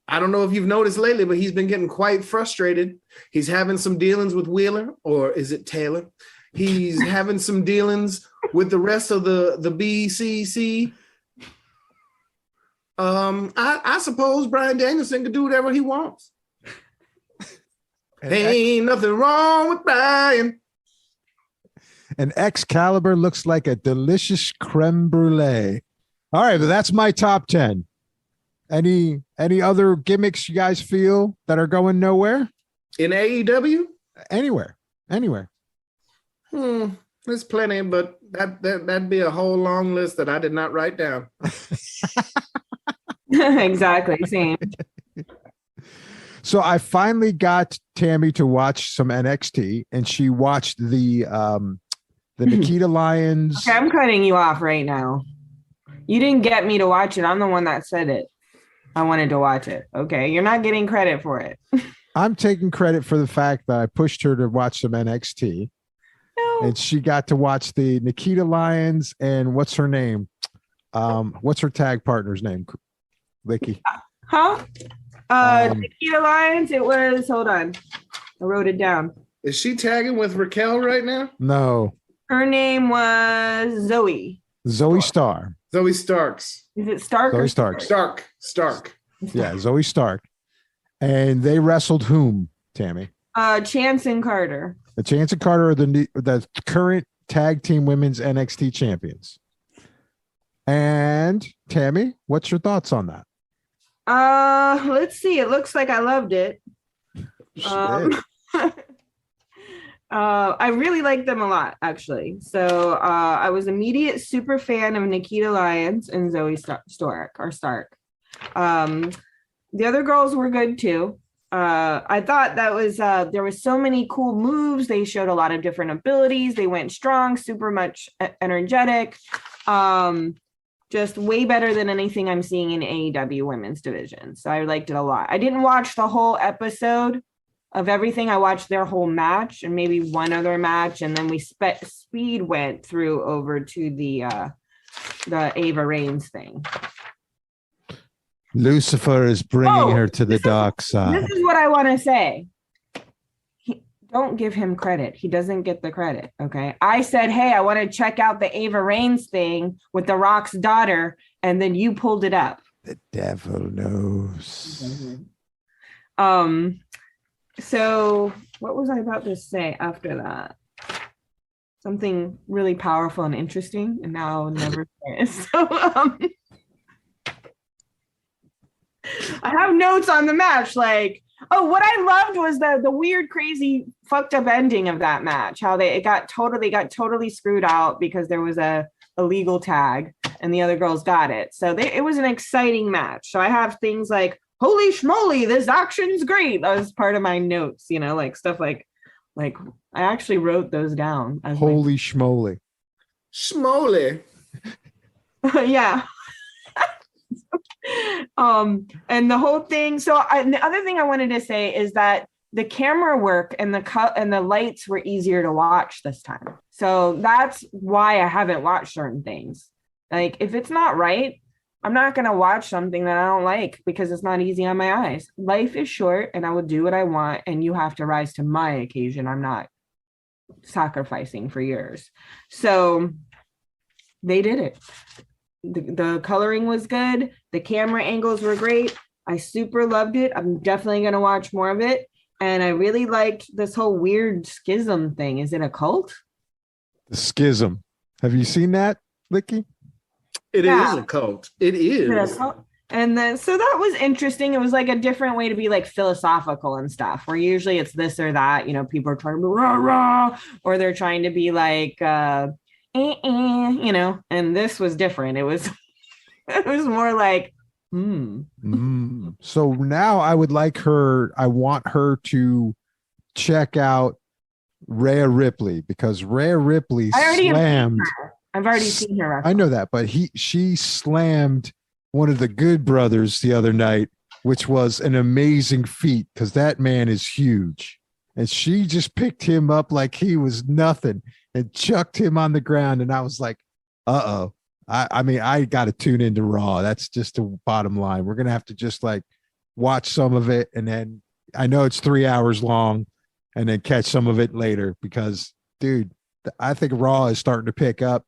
Speaker 2: I don't know if you've noticed lately, but he's been getting quite frustrated. He's having some dealings with Wheeler, or is it Taylor? He's having some dealings with the rest of the BCC. I suppose Bryan Danielson can do whatever he wants. Ain't nothing wrong with Bryan.
Speaker 1: And Excalibur looks like a delicious creme brulee. All right, but that's my top 10. Any other gimmicks you guys feel that are going nowhere?
Speaker 2: In AEW?
Speaker 1: Anywhere.
Speaker 2: There's plenty, but that'd be a whole long list that I did not write down.
Speaker 3: Exactly, same.
Speaker 1: So I finally got Tammy to watch some NXT, and she watched the Nikita Lyons.
Speaker 3: Okay, I'm cutting you off right now. You didn't get me to watch it. I'm the one that said it. I wanted to watch it. Okay, you're not getting credit for it.
Speaker 1: I'm taking credit for the fact that I pushed her to watch some NXT.
Speaker 3: No.
Speaker 1: And she got to watch the Nikita Lyons and what's her name? What's her tag partner's name? Likky.
Speaker 3: Huh? Nikita Lyons. It was. Hold on. I wrote it down.
Speaker 2: Is she tagging with Raquel right now?
Speaker 1: No.
Speaker 3: Her name was Zoe.
Speaker 1: Zoe Stark.
Speaker 2: Zoe Starks.
Speaker 3: Is it Stark?
Speaker 1: Zoe
Speaker 3: or
Speaker 1: Stark.
Speaker 2: Stark.
Speaker 1: Yeah, Zoe Stark. And they wrestled whom, Tammy?
Speaker 3: Chance and Carter.
Speaker 1: The Chance and Carter are the current tag team women's NXT champions. And Tammy, what's your thoughts on that?
Speaker 3: Let's see. It looks like I loved it. I really liked them a lot, actually. So I was immediate super fan of Nikita Lyons and Zoe Stark. The other girls were good too. I thought that was there was so many cool moves. They showed a lot of different abilities. They went strong, super much energetic. Just way better than anything I'm seeing in AEW women's division. So I liked it a lot. I didn't watch the whole episode of everything. I watched their whole match and maybe one other match, and then we speed went through over to the Ava Reigns thing.
Speaker 1: Lucifer is bringing her to the dark side.
Speaker 3: This is what I want to say. Don't give him credit. He doesn't get the credit. Okay. I said, hey, I want to check out the Ava Reigns thing with The Rock's daughter. And then you pulled it up.
Speaker 1: The devil knows.
Speaker 3: So what was I about to say after that? Something really powerful and interesting. And now I'll never say it. So, I have notes on the match. Like, oh, what I loved was the weird, crazy, fucked up ending of that match. How they got totally screwed out because there was a illegal tag and the other girls got it. So it was an exciting match. So I have things like, holy schmoly, this action's great. That was part of my notes, like stuff like I actually wrote those down.
Speaker 1: Holy schmoly.
Speaker 2: Schmoly.
Speaker 3: Yeah. And the whole thing. So the other thing I wanted to say is that the camera work and the lights were easier to watch this time. So that's why I haven't watched certain things. Like if it's not right, I'm not going to watch something that I don't like because it's not easy on my eyes. Life is short and I will do what I want. And you have to rise to my occasion. I'm not sacrificing for yours. So they did it. The coloring was good. The camera angles were great. I super loved it. I'm definitely going to watch more of it. And I really liked this whole weird schism thing. Is it a cult?
Speaker 1: The schism. Have you seen that, Likky?
Speaker 2: It is a cult. It is.
Speaker 3: And then, so that was interesting. It was like a different way to be like philosophical and stuff, where usually it's this or that, people are trying to be rah, rah, or they're trying to be like, and this was different. It was more like,
Speaker 1: So now I want her to check out Rhea Ripley because Rhea Ripley slammed.
Speaker 3: I've already seen her.
Speaker 1: I know that, but she slammed one of the Good Brothers the other night, which was an amazing feat because that man is huge. and she just picked him up like he was nothing and chucked him on the ground. And I was like, uh-oh. I mean, I got to tune into Raw. That's just the bottom line. We're going to have to just like watch some of it. And then I know it's 3 hours long and then catch some of it later because, dude, I think Raw is starting to pick up.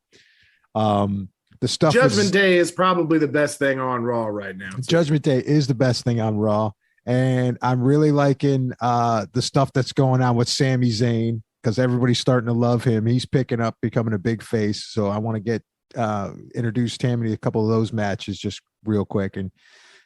Speaker 1: The stuff
Speaker 2: Judgment Day is probably the best thing on Raw right now.
Speaker 1: Judgment Day is the best thing on Raw. And I'm really liking the stuff that's going on with Sami Zayn because everybody's starting to love him. He's picking up, becoming a big face. So I want to get introduced Tammy to a couple of those matches just real quick and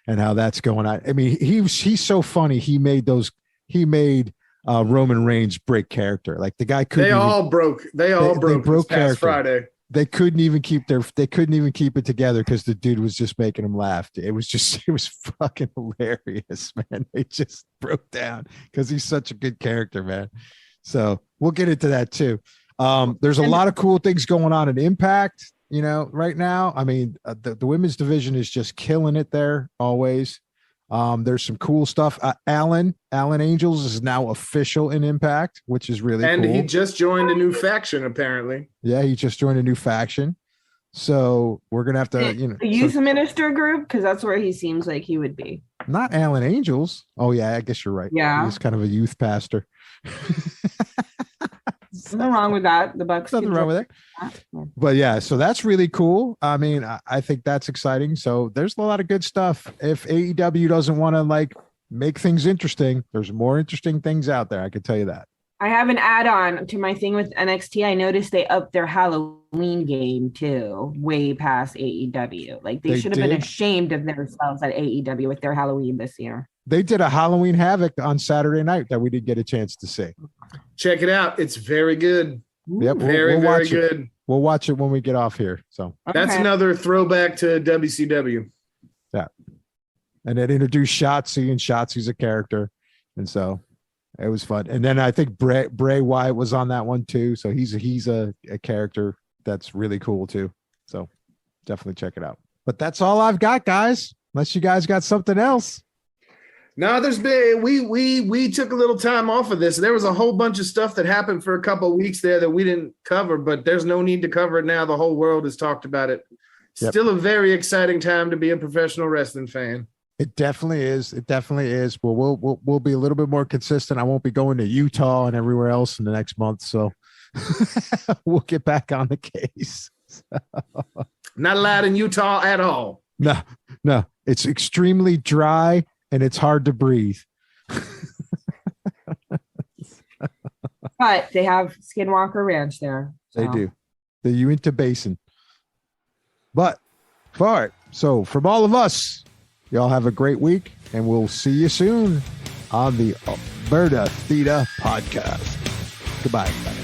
Speaker 1: how that's going on. I mean, he's so funny. He made Roman Reigns break character. Like the guy couldn't. They all
Speaker 2: broke this past Friday.
Speaker 1: They couldn't even keep it together because the dude was just making them laugh. It was fucking hilarious, man. They just broke down because he's such a good character, man. So we'll get into that too. There's a lot of cool things going on in Impact, right now. I mean, the women's division is just killing it there always. There's some cool stuff. Allen Angels is now official in Impact, which is really cool.
Speaker 2: And he just joined a new faction, apparently.
Speaker 1: Yeah, he just joined a new faction. So we're gonna have to,
Speaker 3: a youth minister group, because that's where he seems like he would be.
Speaker 1: Not Allen Angels. Oh yeah, I guess you're right.
Speaker 3: Yeah,
Speaker 1: he's kind of a youth pastor.
Speaker 3: Nothing wrong with that. The Bucks.
Speaker 1: Nothing wrong with it. But yeah, so that's really cool. I mean, I think that's exciting. So there's a lot of good stuff. If AEW doesn't want to like make things interesting, there's more interesting things out there. I can tell you that.
Speaker 3: I have an add-on to my thing with NXT. I noticed they upped their Halloween game too, way past AEW. Like they should have been ashamed of themselves at AEW with their Halloween this year.
Speaker 1: They did a Halloween Havoc on Saturday night that we didn't get a chance to see.
Speaker 2: Check it out. It's very good.
Speaker 1: Yep,
Speaker 2: very good.
Speaker 1: We'll watch it when we get off here. So
Speaker 2: that's another throwback to WCW.
Speaker 1: Yeah. And it introduced Shotzi, and Shotzi's a character. And so it was fun. And then I think Bray Wyatt was on that one too. So he's a character that's really cool too. So definitely check it out. But that's all I've got, guys. Unless you guys got something else.
Speaker 2: No, there's been we took a little time off of this. There was a whole bunch of stuff that happened for a couple of weeks there that we didn't cover, but there's no need to cover it now. The whole world has talked about it. Yep. Still a very exciting time to be a professional wrestling fan.
Speaker 1: It definitely is. It definitely is. Well, we'll be a little bit more consistent. I won't be going to Utah and everywhere else in the next month, so we'll get back on the case.
Speaker 2: Not allowed in Utah at all.
Speaker 1: No, it's extremely dry. And it's hard to breathe.
Speaker 3: But they have Skinwalker Ranch there.
Speaker 1: So. They do. The Uinta Basin. But, all right. So from all of us, y'all have a great week. And we'll see you soon on the Alberta Theta podcast. Goodbye, everybody.